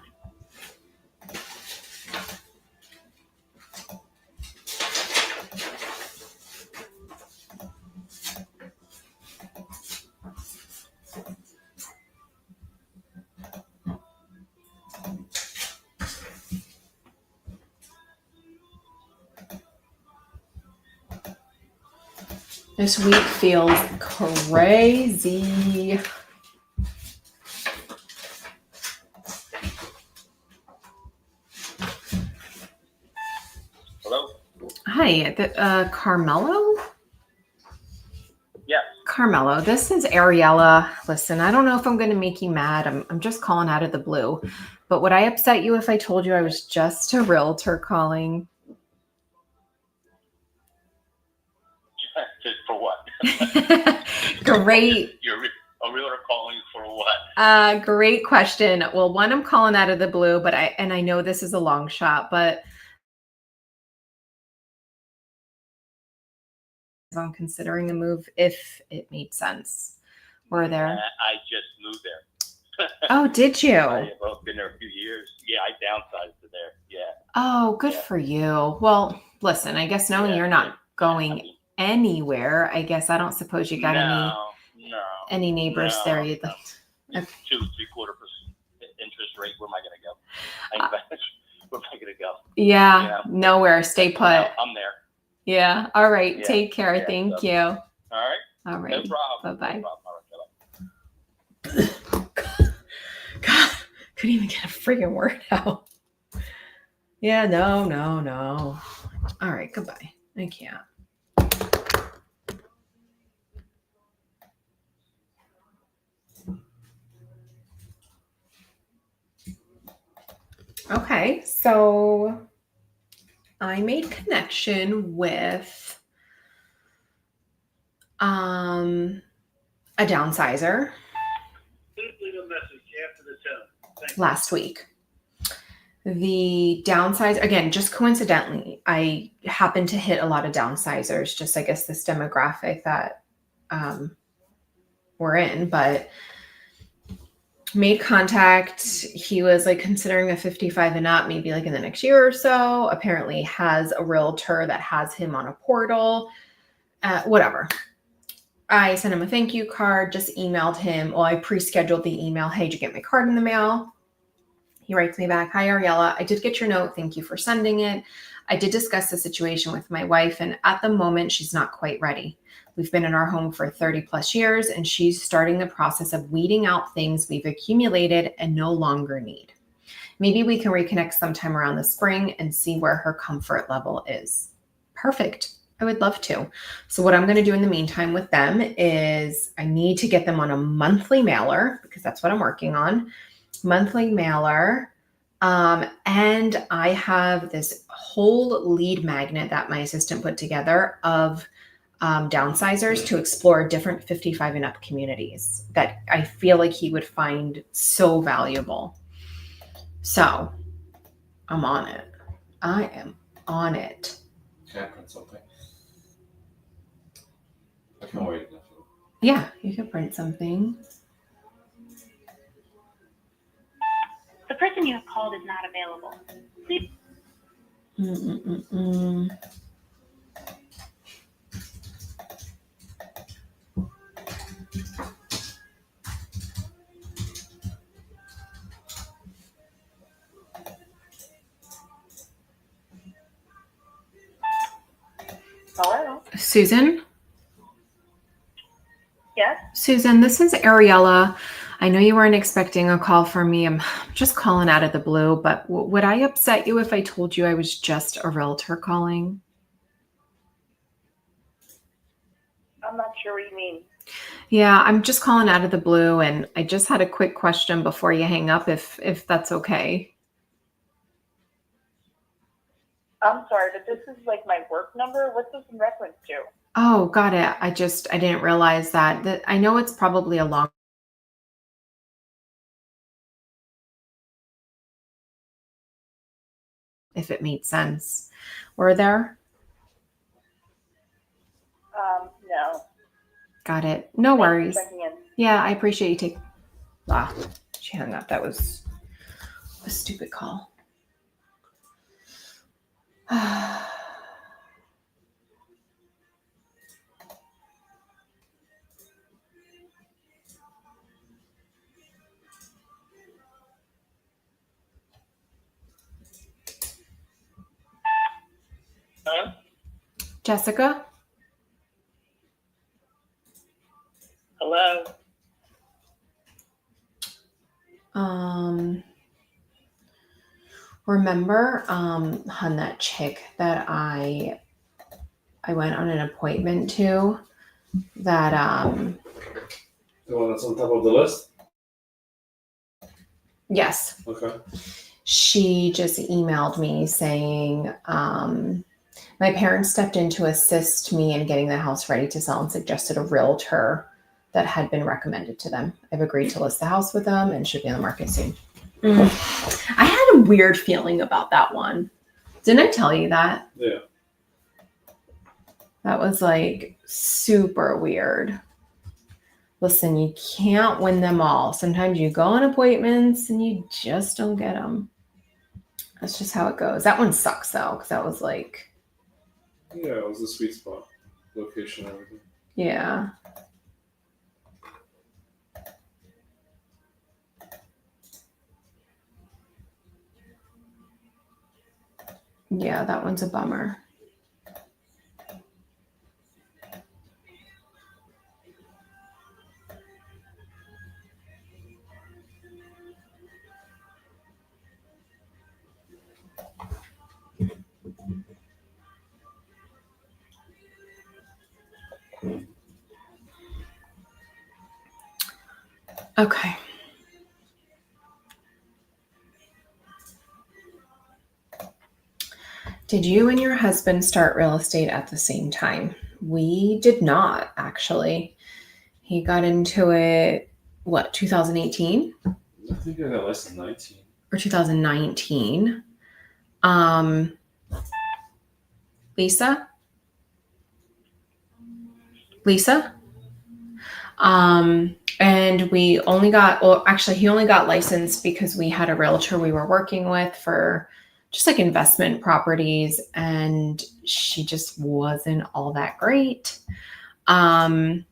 This week feels crazy. Hello? Hi, Carmelo? Yes. Carmelo, this is Ariella. Listen, I don't know if I'm going to make you mad. I'm just calling out of the blue. But would I upset you if I told you I was just a realtor calling? Just for what? Great. You're a realtor calling for what? Great question. Well, one, I'm calling out of the blue, but I know this is a long shot, but I'm considering a move if it made sense. Were there? I just moved there. Oh, did you? I have been there a few years. Yeah, I downsized to there. Yeah. Oh, good for you. Well, listen, I guess knowing you're not going anywhere, I guess I don't suppose you got any neighbors there you'd like. Okay. 2.75% interest rate. Where am I going to go? Where am I going to go? Yeah, nowhere. Stay put. I'm there. Yeah. All right. Yeah. Take care. Yeah, Thank so. you. All right. All right. No problem. Bye-bye. No problem. All right, bye-bye. God, couldn't even get a freaking word out. Yeah, no. All right, goodbye. I can't. Okay, so I made connection with a downsizer last week. The downsize, again, just coincidentally, I happened to hit a lot of downsizers, just I guess this demographic that we're in, but made contact. He was like considering a 55 and up, maybe like in the next year or so. Apparently has a realtor that has him on a portal, whatever. I sent him a thank you card, just emailed him. Well, I pre-scheduled the email. Hey, did you get my card in the mail? He writes me back, hi, Ariella. I did get your note. Thank you for sending it. I did discuss the situation with my wife, and at the moment, she's not quite ready. We've been in our home for 30 plus years, and she's starting the process of weeding out things we've accumulated and no longer need. Maybe we can reconnect sometime around the spring and see where her comfort level is. Perfect. I would love to. So what I'm going to do in the meantime with them is I need to get them on a monthly mailer because that's what I'm working on. Monthly mailer. And I have this whole lead magnet that my assistant put together of downsizers to explore different 55 and up communities that I feel like he would find so valuable. So I'm on it. I am on it. Can I print something? I can wait. Yeah, you can print something. The person you have called is not available. Please. Hello? Susan? Yes? Susan, this is Ariella. I know you weren't expecting a call from me. I'm just calling out of the blue, but would I upset you if I told you I was just a realtor calling? I'm not sure what you mean. Yeah, I'm just calling out of the blue, and I just had a quick question before you hang up, if that's okay. I'm sorry, but this is like my work number. What's this in reference to? Oh, got it. I didn't realize that. I know it's probably a long. If it made sense. Were there? No. Got it. No worries. Thanks for checking in. Yeah, I appreciate you taking. She hung up. That was a stupid call. Huh? Jessica? Hello? Remember, hun, that chick that I went on an appointment to that, The one that's on top of the list? yes, Okay. she just emailed me saying, my parents stepped in to assist me in getting the house ready to sell and suggested a realtor that had been recommended to them. I've agreed to list the house with them and should be on the market soon. I had a weird feeling about that one. Didn't I tell you that? Yeah. That was like super weird. Listen, you can't win them all. Sometimes you go on appointments and you just don't get them. That's just how it goes. That one sucks though, because that was like, Yeah, it was a sweet spot. Location, everything. yeah. Yeah, that one's a bummer. Okay. Did you and your husband start real estate at the same time? We did not, actually. He got into it, what, 2018 I think I got less than 19. or 2019? Lisa? And we only got, well, actually, he only got licensed because we had a realtor we were working with for just like investment properties, and she just wasn't all that great. And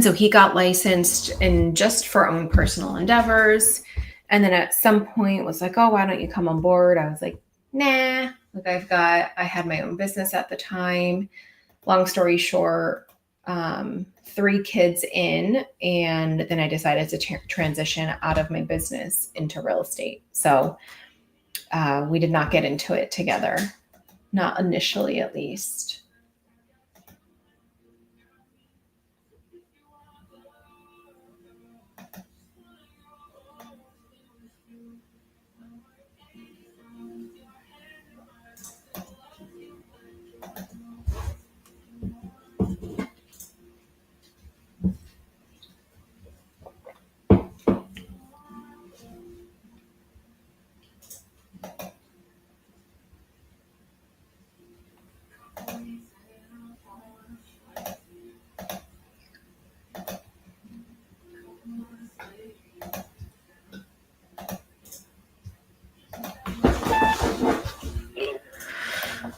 so he got licensed in just for own personal endeavors. And then at some point was like, oh, why don't you come on board? I was like, nah, like I had my own business at the time. Long story short, 3 kids in, and then I decided to transition out of my business into real estate. So we did not get into it together, not initially at least.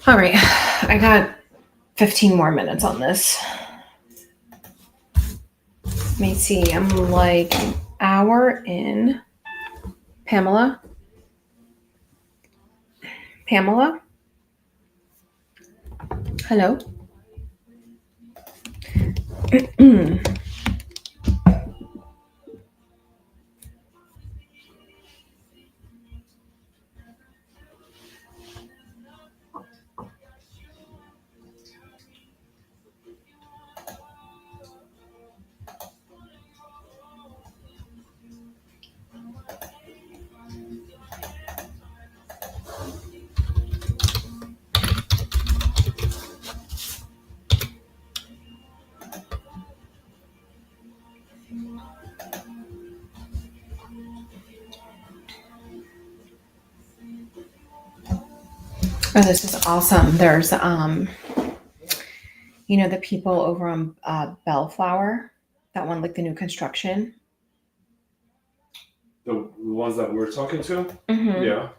All right, I got 15 more minutes on this. Let me see, I'm like an hour in. Pamela? Hello? Oh, this is awesome. There's, you know, the people over on Bellflower, that one, like the new construction. The ones that we were talking to? Mhm. Yeah.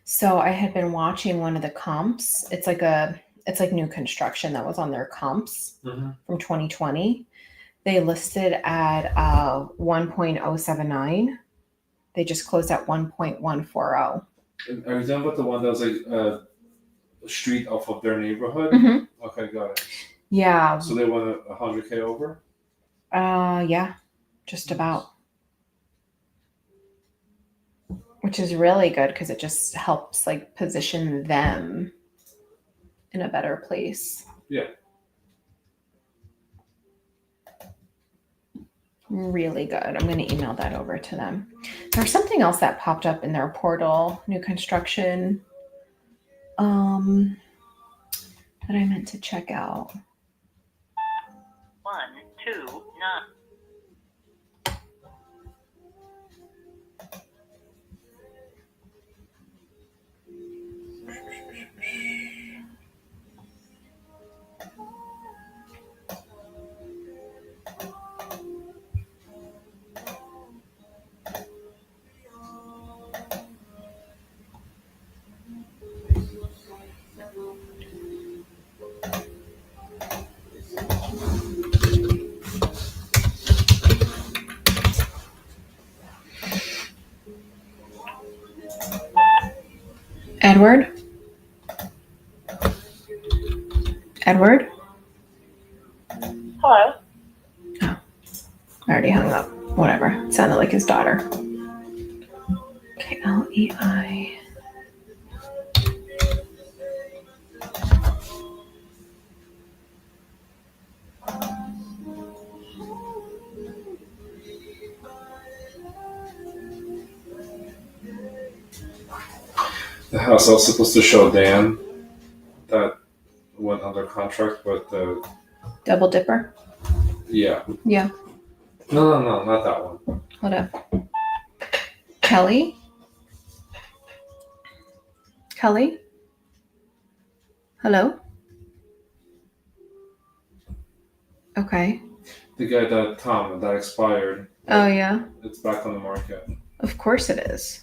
So I had been watching one of the comps. It's like new construction that was on their comps Mm-hmm. from 2020. They listed at 1.079. They just closed at 1.140. Are you done with the one that was like a street off of their neighborhood? Mhm. Okay, got it. Yeah. So they went 100K over? Yeah, just about. Which is really good because it just helps like position them in a better place. Yeah. Really good. I'm going to email that over to them. There's something else that popped up in their portal, new construction, that I meant to check out. 129. Edward? Edward? Hello. I already hung up. Whatever. It sounded like his daughter. Okay, LEI. The house I was supposed to show Dan that went under contract with the. Double Dipper? Yeah. Yeah. No, not that one. Hold up. Kelly? Kelly? Hello? Okay. The guy that Tom that expired. Oh, yeah? It's back on the market. Of course it is.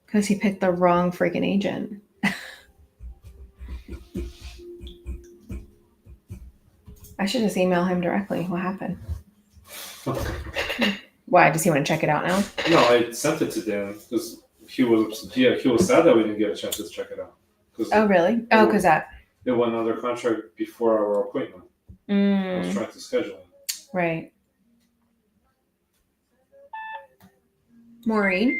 Because he picked the wrong freaking agent. I should just email him directly. What happened? Why? Does he want to check it out now? No, I sent it to Dan because he was sad that we didn't get a chance to check it out. Oh, really? Oh, because that. It went under contract before our appointment. I was trying to schedule it. Right. Maureen?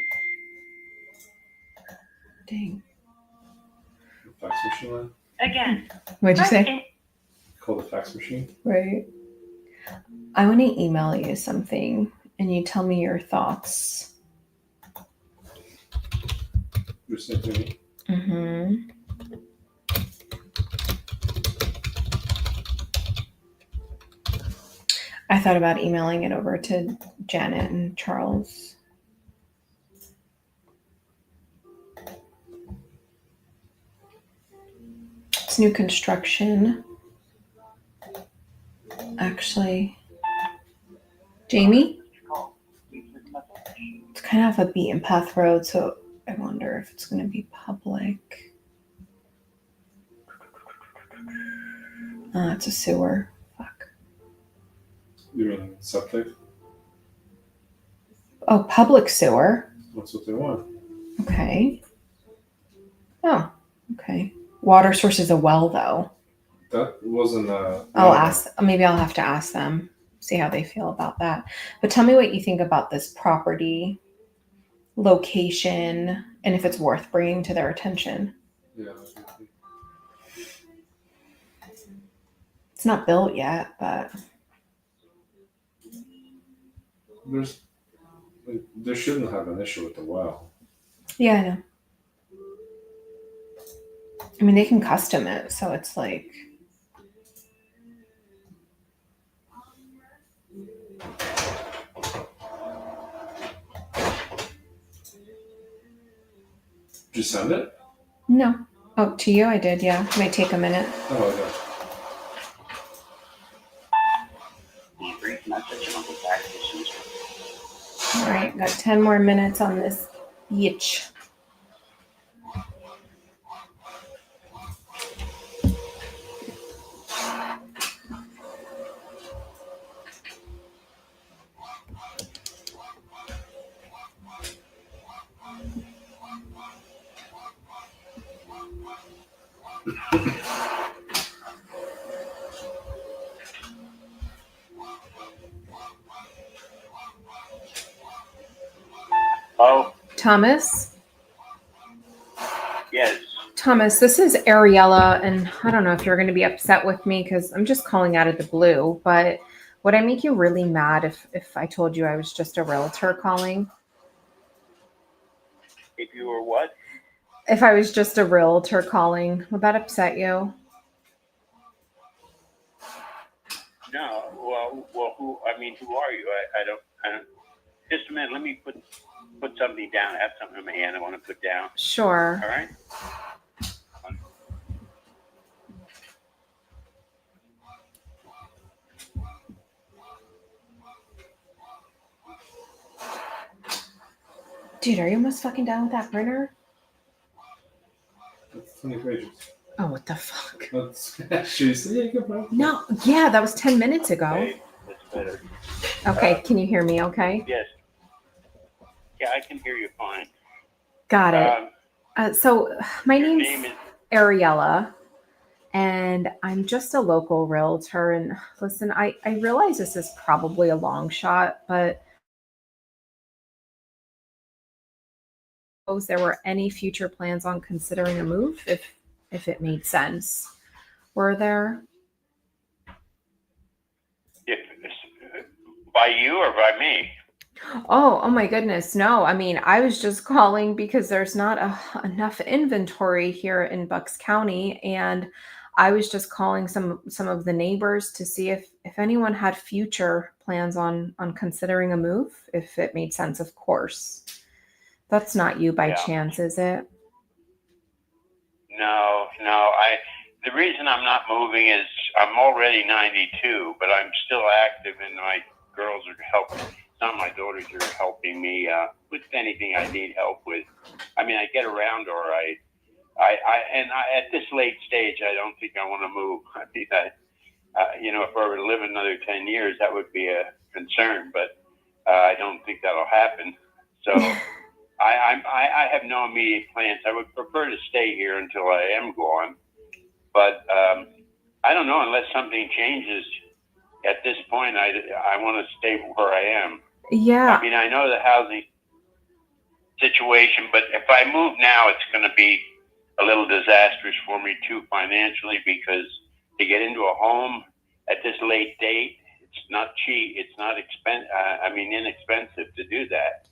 Dang. Fax machine line? Again. What'd you say? Call the fax machine. Right. I want to email you something and you tell me your thoughts. You're saying to me? Mm-hmm. I thought about emailing it over to Janet and Charles. It's new construction. Actually, Jamie? It's kind of a beaten path road, so I wonder if it's going to be public. It's a sewer. Fuck. You mean septic? Oh, public sewer. That's what they want. Okay. Oh, okay. Water source is a well, though. That wasn't I'll ask. Maybe I'll have to ask them, see how they feel about that. But tell me what you think about this property, location, and if it's worth bringing to their attention. Yeah. It's not built yet, but There shouldn't have an issue with the well. yeah, I know. I mean, they can custom it, so it's like. Did you send it? No. Oh, to you I did, yeah. It might take a minute. Oh, okay. All right. Got 10 more minutes on this yitch. Oh, Thomas? yes. Thomas, this is Ariella, and I don't know if you're going to be upset with me because I'm just calling out of the blue, but would I make you really mad if I told you I was just a realtor calling? If you were what? If I was just a realtor calling, would that upset you? No. Well, who? I mean, who are you? I don't. Just a minute. Let me put something down. I have something in my hand I want to put down. Sure. All right. Dude, are you almost fucking done with that printer? That's 20 pages. Oh, what the fuck? That's actually, yeah, goodbye. No, yeah, that was 10 minutes ago. Okay, that's better. Okay, can you hear me okay? Yes. Yeah, I can hear you fine. Got it. So my Your name's name is Ariella, and I'm just a local realtor. And listen, I realize this is probably a long shot, but suppose there were any future plans on considering a move if it made sense. Were there? by you or by me? Oh my goodness. No, I mean, I was just calling because there's not enough inventory here in Bucks County, and I was just calling some of the neighbors to see if anyone had future plans on considering a move, if it made sense, of course. That's not you by Yeah. chance, is it? No. The reason I'm not moving is I'm already 92, but I'm still active, and my girls are helping. Some of my daughters are helping me with anything I need help with. I mean, I get around all right. At this late stage, I don't think I want to move. I mean, if I were to live another 10 years, that would be a concern, but I don't think that'll happen. So I have no immediate plans. I would prefer to stay here until I am gone, but I don't know, unless something changes. At this point, I want to stay where I am. Yeah. I mean, I know the housing situation, but if I move now, it's going to be a little disastrous for me too financially, because to get into a home at this late date, it's not cheap. It's not inexpensive to do that,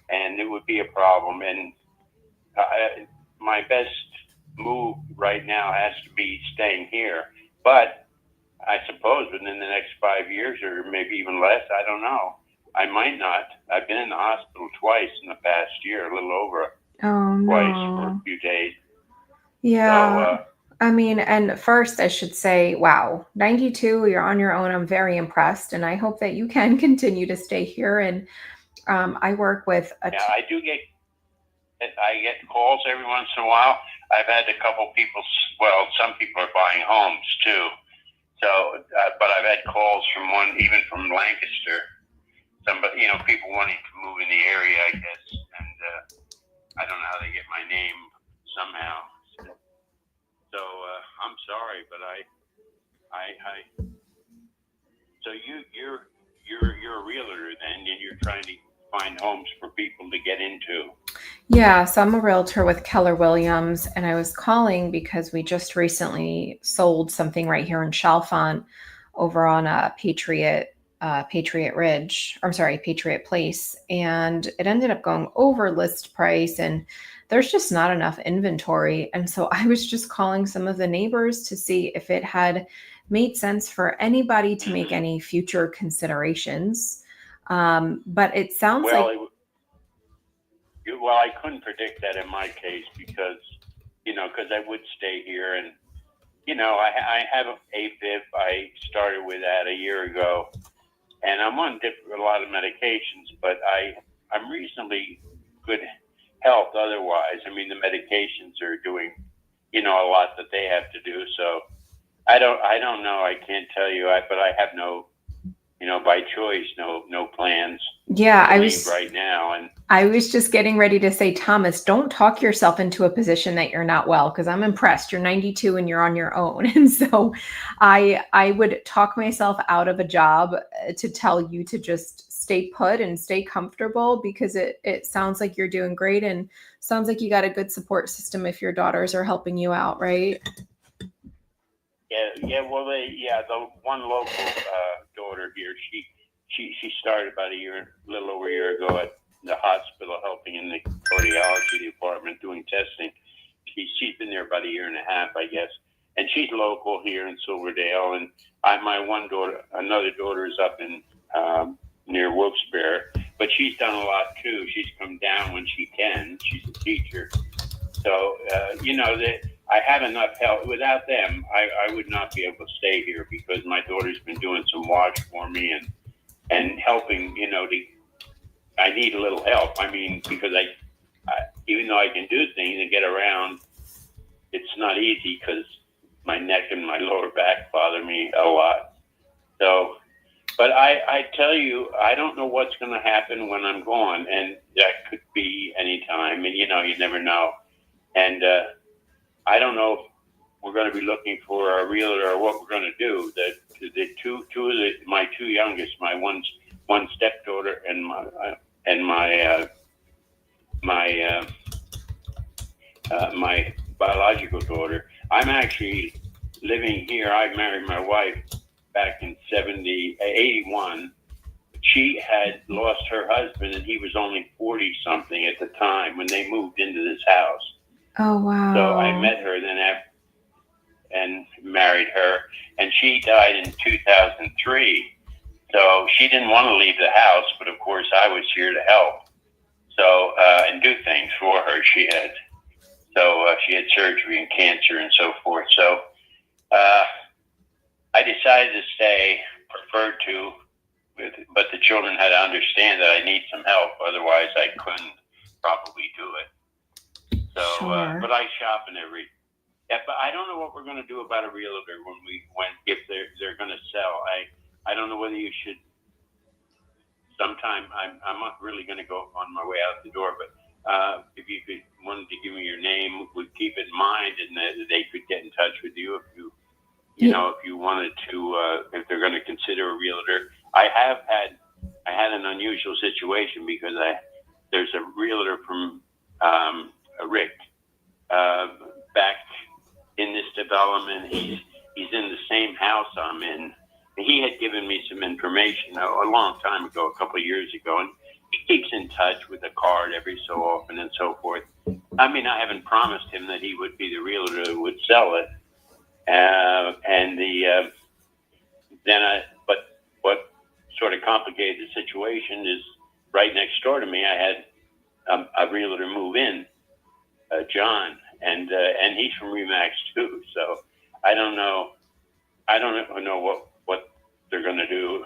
and it would be a problem. And my best move right now has to be staying here, but I suppose within the next 5 years, or maybe even less, I don't know, I might not. I've been in the hospital twice in the past year, a little over twice for a few days. Yeah. So, I mean, and first I should say, wow, 92, you're on your own. I'm very impressed. And I hope that you can continue to stay here. And I work with I get calls every once in a while. I've had a couple people, well, some people are buying homes too. So, but I've had calls from even from Lancaster. Somebody, people wanting to move in the area, I guess. And I don't know how they get my name somehow. So I'm sorry, but so you're a realtor then, and you're trying to find homes for people to get into. Yeah, so I'm a realtor with Keller Williams, and I was calling because we just recently sold something right here in Chalfont over on Patriot Ridge, or I'm sorry, Patriot Place, and it ended up going over list price, and there's just not enough inventory. And so I was just calling some of the neighbors to see if it had made sense for anybody to make any future considerations. But it sounds like... Well, I couldn't predict that in my case because I would stay here, and I have AFib. I started with that a year ago, and I'm on a lot of medications, but I'm reasonably good health otherwise. I mean, the medications are doing, a lot that they have to do. So I don't know. I can't tell you. But I have no, by choice, no plans Yeah, to leave right now. And I was just getting ready to say, Thomas, don't talk yourself into a position that you're not well, because I'm impressed. You're 92 and you're on your own. And so I would talk myself out of a job to tell you to just stay put and stay comfortable, because it sounds like you're doing great, and sounds like you got a good support system if your daughters are helping you out, right? yeah. Well, the one local daughter here, she started about a little over a year ago at the hospital, helping in the cardiology department doing testing. She's been there about a year and a half, I guess, and she's local here in Silverdale. And my another daughter is up in near Wilkes-Barre, but she's done a lot too. She's come down when she can. She's a teacher, so that. I have enough help. Without them, I would not be able to stay here, because my daughter's been doing some watch for me and helping. I need a little help. I mean, because I even though I can do things and get around, it's not easy because my neck and my lower back bother me a lot. So, but I tell you, I don't know what's going to happen when I'm gone, and that could be any time. And you never know. And I don't know if we're going to be looking for a realtor or what we're going to do. The two of my two youngest, my one stepdaughter and my biological daughter. I'm actually living here. I married my wife back in 81. She had lost her husband, and he was only 40 something at the time when they moved into this house. Oh, wow. So I met her then and married her, and she died in 2003. So she didn't want to leave the house, but of course I was here to help. So and do things for her. She had surgery and cancer and so forth. So I decided to stay, preferred to, but the children had to understand that I need some help. Otherwise, I couldn't probably do it. So, Sure. But I shop in every. Yeah, but I don't know what we're going to do about a realtor if they're going to sell. I don't know whether you should. Sometime I'm not really going to go on my way out the door, but if you wanted to give me your name, would keep it in mind, and that they could get in touch with you if if you wanted to, if they're going to consider a realtor. I had an unusual situation because there's a realtor from Rick back in this development. He's in the same house I'm in. He had given me some information a long time ago, a couple of years ago, and he keeps in touch with a card every so often and so forth. I mean, I haven't promised him that he would be the realtor who would sell it, but what sort of complicated the situation is right next door to me, I had a realtor move in, John, and he's from Remax too. So I don't know what they're going to do.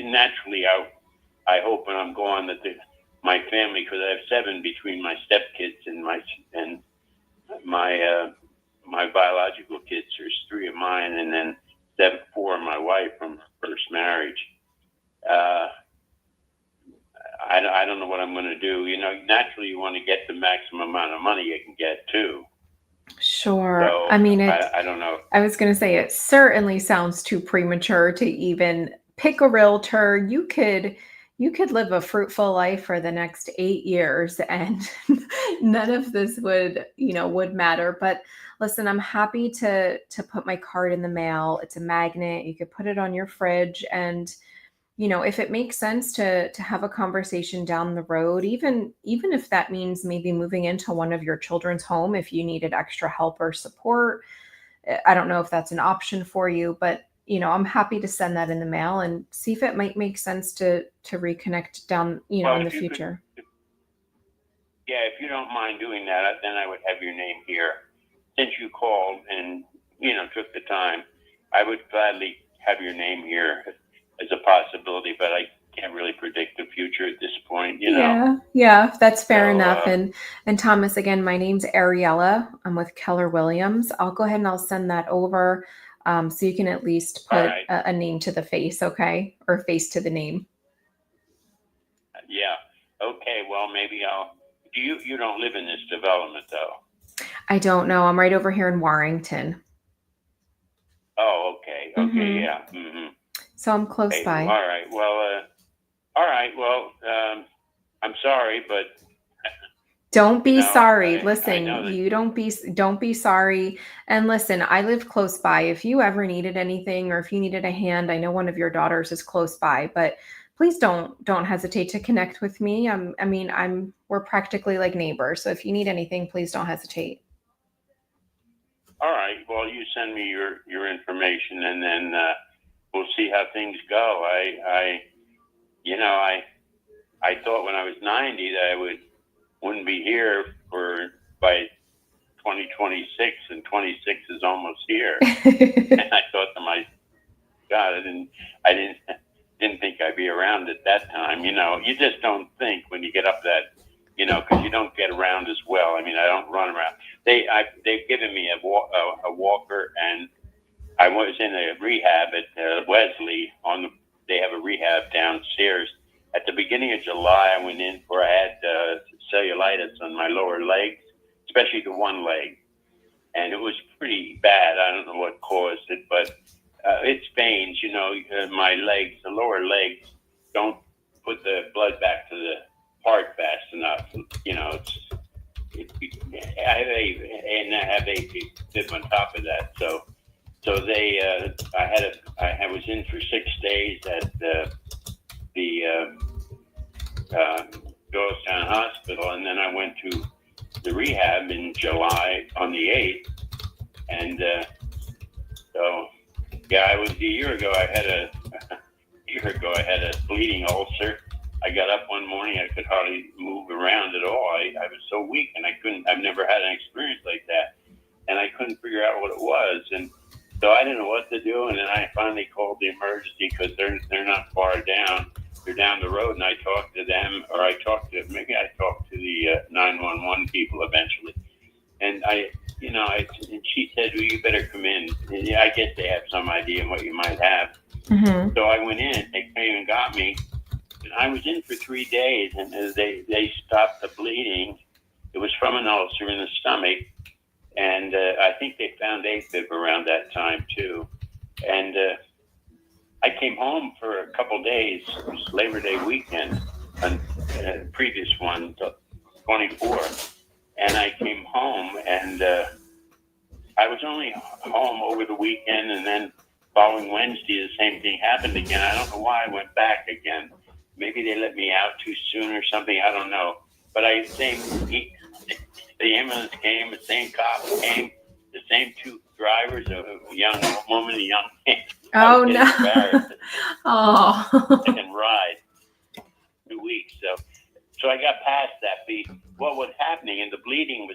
Naturally, I hope when I'm gone that my family, because I have 7 between my stepkids and my biological kids. There's 3 of mine, and then 4 of my wife from her first marriage. I don't know what I'm going to do. Naturally, you want to get the maximum amount of money you can get too. Sure. So, I mean, I don't know. I was going to say, it certainly sounds too premature to even pick a realtor. You could live a fruitful life for the next 8 years, and none of this would matter. But listen, I'm happy to put my card in the mail. It's a magnet. You could put it on your fridge, and if it makes sense to have a conversation down the road, even if that means maybe moving into one of your children's home if you needed extra help or support. I don't know if that's an option for you, but I'm happy to send that in the mail and see if it might make sense to reconnect down, in the future. If you don't mind doing that, then I would have your name here. Since you called and took the time, I would gladly have your name here as a possibility. But can't really predict the future at this point, you know. Yeah, that's fair So, enough. And Thomas, again, my name's Ariella. I'm with Keller Williams. I'll go ahead and I'll send that over, so you can at least all put right. a name to the face, okay, or face to the name. Yeah. Okay. Well, maybe I'll. You don't live in this development though? I don't know. I'm right over here in Warrington. Oh, okay. Okay. Yeah. So I'm close Hey, by. all right. Well. All right. Well. I'm sorry, but Don't be sorry. I Listen, know that. you don't be sorry. And listen, I live close by. If you ever needed anything or if you needed a hand, I know one of your daughters is close by, but please don't hesitate to connect with me. We're practically like neighbors. So if you need anything, please don't hesitate. All right. Well, you send me your information, and then we'll see how things go. I thought when I was 90 that I wouldn't be here by 2026, and 26 is almost here. And I thought to my God, I didn't think I'd be around at that time. You know, you just don't think when you get up that, because you don't get around as well. I mean, I don't run around. They've given me a walker, and I was in a rehab at Wesley. They have a rehab downstairs. At the beginning of July, I went in I had cellulitis on my lower legs, especially the one leg, and it was pretty bad. I don't know what caused it, but it's veins. My legs, the lower legs, don't put the blood back to the heart fast enough. I have AFib on top of that. So they, I was in for 6 days at the Doylestown Hospital, and then I went to the rehab in July on the 8th, and a year ago I had a bleeding ulcer. I got up one morning, I could hardly move around at all. I was so weak, and I've never had an experience like that, and I couldn't figure out what it was, and so I didn't know what to do, and then I finally called the emergency because they're not far down. They're down the road, and I talked to them, or I talked to the 911 people eventually, and and she said, "Well, you better come in." And I guess they have some idea what you might have. Mm-hmm. So I went in. They came and got me. And I was in for 3 days, and they stopped the bleeding. It was from an ulcer in the stomach, and I think they found AFib around that time too. And I came home for a couple days. It was Labor Day weekend, on previous one, 24. And I came home, and I was only home over the weekend, and then following Wednesday, the same thing happened again. I don't know why I went back again. Maybe they let me out too soon or something. I don't know. But the ambulance came, the same cop came, the same two drivers, a young woman, a young man. Oh, no. Oh. Second ride, 2 weeks. So I got past that. What was happening, and the bleeding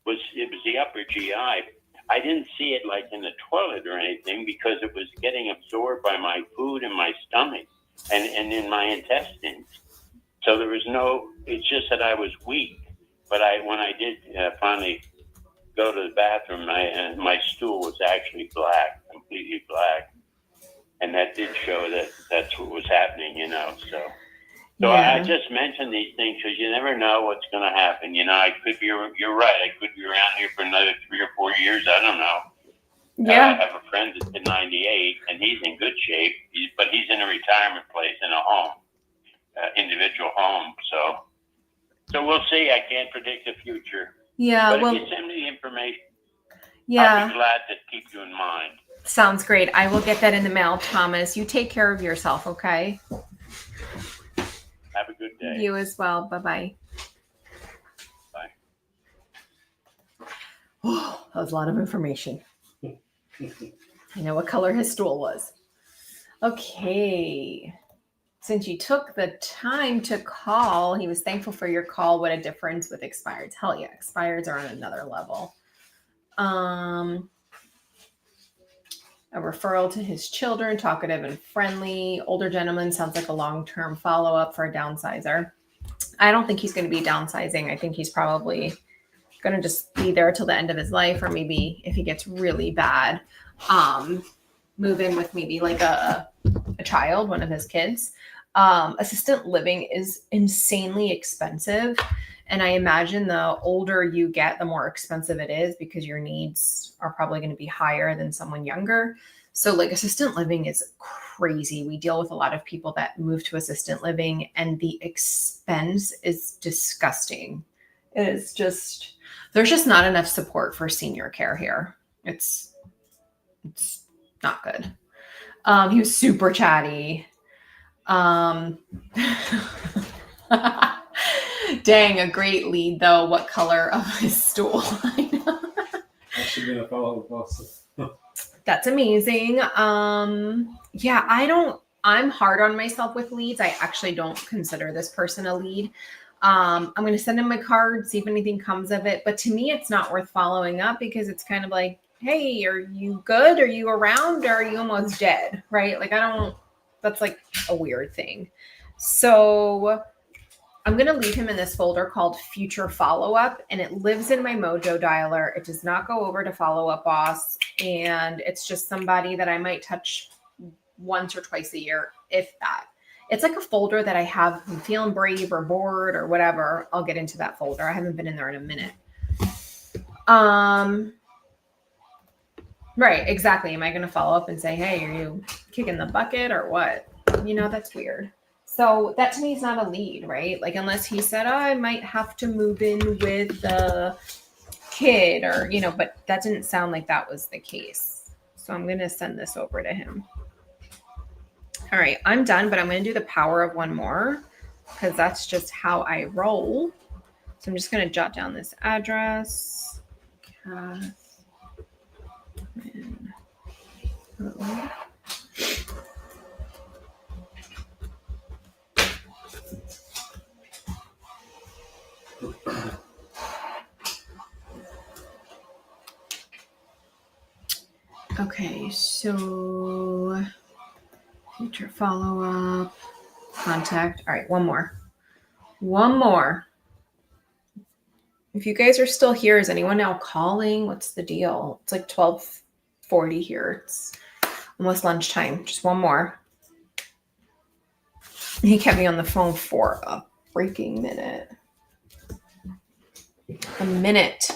was the upper GI. I didn't see it like in the toilet or anything because it was getting absorbed by my food in my stomach and in my intestines. So there was it's just that I was weak. But when I did finally go to the bathroom, my stool was actually black, completely black. And that did show that that's what was happening, So Yeah. I just mention these things because you never know what's going to happen. You're right. I could be around here for another 3 or 4 years. I don't know. Yeah. I have a friend that's in 98, and he's in good shape, but he's in a retirement place in a home, individual home. So we'll see. I can't predict the future. Yeah. But Well, if you send me the information, yeah. I'll be glad to keep you in mind. Sounds great. I will get that in the mail, Thomas. You take care of yourself, okay? Have a good day. You as well. Bye-bye. Bye. Oh, that was a lot of information. I know what color his stool was. Okay. Since you took the time to call, he was thankful for your call. What a difference with expireds. Hell yeah, expireds are on another level. A referral to his children, talkative and friendly. Older gentleman sounds like a long-term follow-up for a downsizer. I don't think he's going to be downsizing. I think he's probably going to just be there till the end of his life, or maybe if he gets really bad, move in with maybe like a child, one of his kids. Assistant living is insanely expensive. And I imagine the older you get, the more expensive it is because your needs are probably going to be higher than someone younger. So like assistant living is crazy. We deal with a lot of people that move to assistant living and the expense is disgusting. It is just, there's just not enough support for senior care here. It's not good. He was super chatty. Dang, a great lead though. What color of his stool? I know. That should be a follow-up also. That's amazing. Yeah, I'm hard on myself with leads. I actually don't consider this person a lead. I'm going to send him my card, see if anything comes of it. But to me, it's not worth following up because it's kind of like, hey, are you good? Are you around? Or are you almost dead? Right? Like, that's like a weird thing. So I'm going to leave him in this folder called Future Follow-Up, and it lives in my Mojo dialer. It does not go over to Follow-Up Boss, and it's just somebody that I might touch once or twice a year, if that. It's like a folder that I have. I'm feeling brave or bored or whatever. I'll get into that folder. I haven't been in there in a minute. Right, exactly. Am I going to follow up and say, hey, are you kicking the bucket or what? That's weird. So that to me is not a lead, right? Like unless he said, oh, I might have to move in with the kid or, but that didn't sound like that was the case. So I'm going to send this over to him. All right, I'm done, but I'm going to do the power of one more because that's just how I roll. So I'm just going to jot down this address. Okay, so future follow-up, contact. All right, one more. If you guys are still here, is anyone now calling? What's the deal? It's like 12:40 here. It's almost lunchtime. Just one more. He kept me on the phone for a freaking minute. A minute.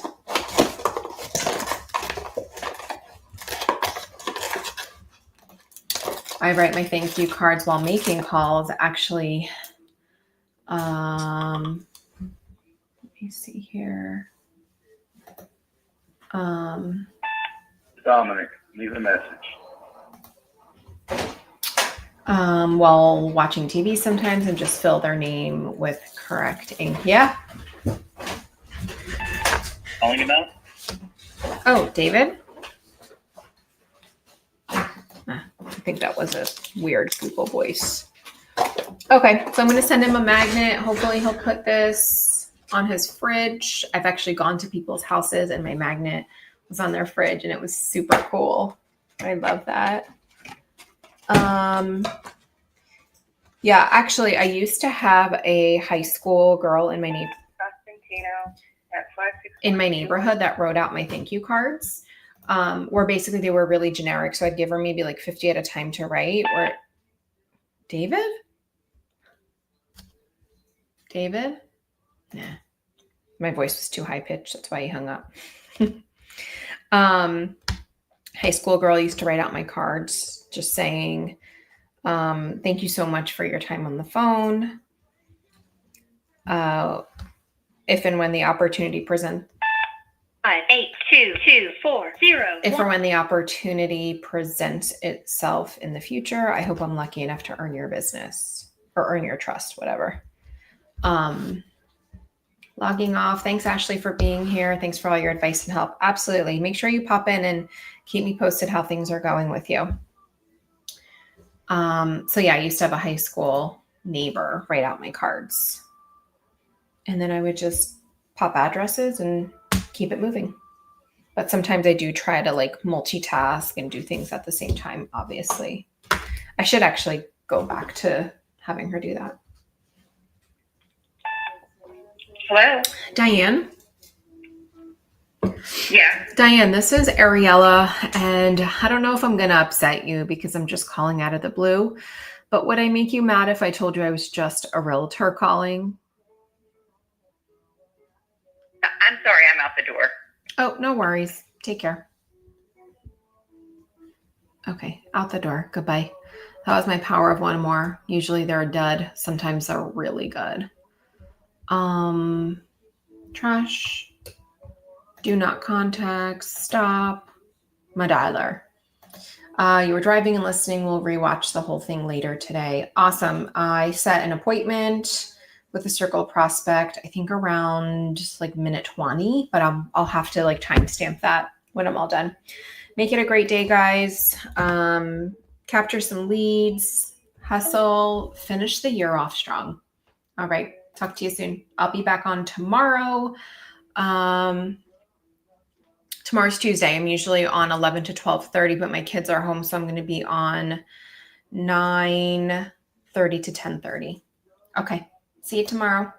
I write my thank you cards while making calls. Actually, let me see here. Dominic, leave a message. While watching TV sometimes and just fill their name with correct ink. Yeah. Calling about? Oh, David? I think that was a weird Google voice. Okay, so I'm going to send him a magnet. Hopefully he'll put this on his fridge. I've actually gone to people's houses and my magnet was on their fridge and it was super cool. I love that. Yeah, actually, I used to have a high school girl in my neighborhood that wrote out my thank you cards. Where basically they were really generic. So I'd give her maybe like 50 at a time to write. Or David? Nah. My voice was too high pitched. That's why he hung up. High school girl used to write out my cards just saying, thank you so much for your time on the phone. If and when the opportunity presents. 582240. If or when the opportunity presents itself in the future, I hope I'm lucky enough to earn your business or earn your trust, whatever. Logging off. Thanks, Ashley, for being here. Thanks for all your advice and help. Absolutely. Make sure you pop in and keep me posted how things are going with you. So yeah, I used to have a high school neighbor write out my cards. And then I would just pop addresses and keep it moving. But sometimes I do try to like multitask and do things at the same time, obviously. I should actually go back to having her do that. Hello? Diane? Yeah. Diane, this is Ariella, and I don't know if I'm going to upset you because I'm just calling out of the blue, but would I make you mad if I told you I was just a realtor calling? I'm sorry, I'm out the door. Oh, no worries. Take care. Okay, out the door. Goodbye. That was my power of one more. Usually they're dead. Sometimes they're really good. Trash. Do not contact. Stop. My dialer. You were driving and listening. We'll rewatch the whole thing later today. Awesome. I set an appointment with the Circle Prospect, I think around like minute 20, but I'll have to like timestamp that when I'm all done. Make it a great day, guys. Capture some leads, hustle, finish the year off strong. All right. Talk to you soon. I'll be back on tomorrow. Tomorrow's Tuesday. I'm usually on 11 to 12:30, but my kids are home, so I'm going to be on 9:30 to 10:30. Okay. See you tomorrow.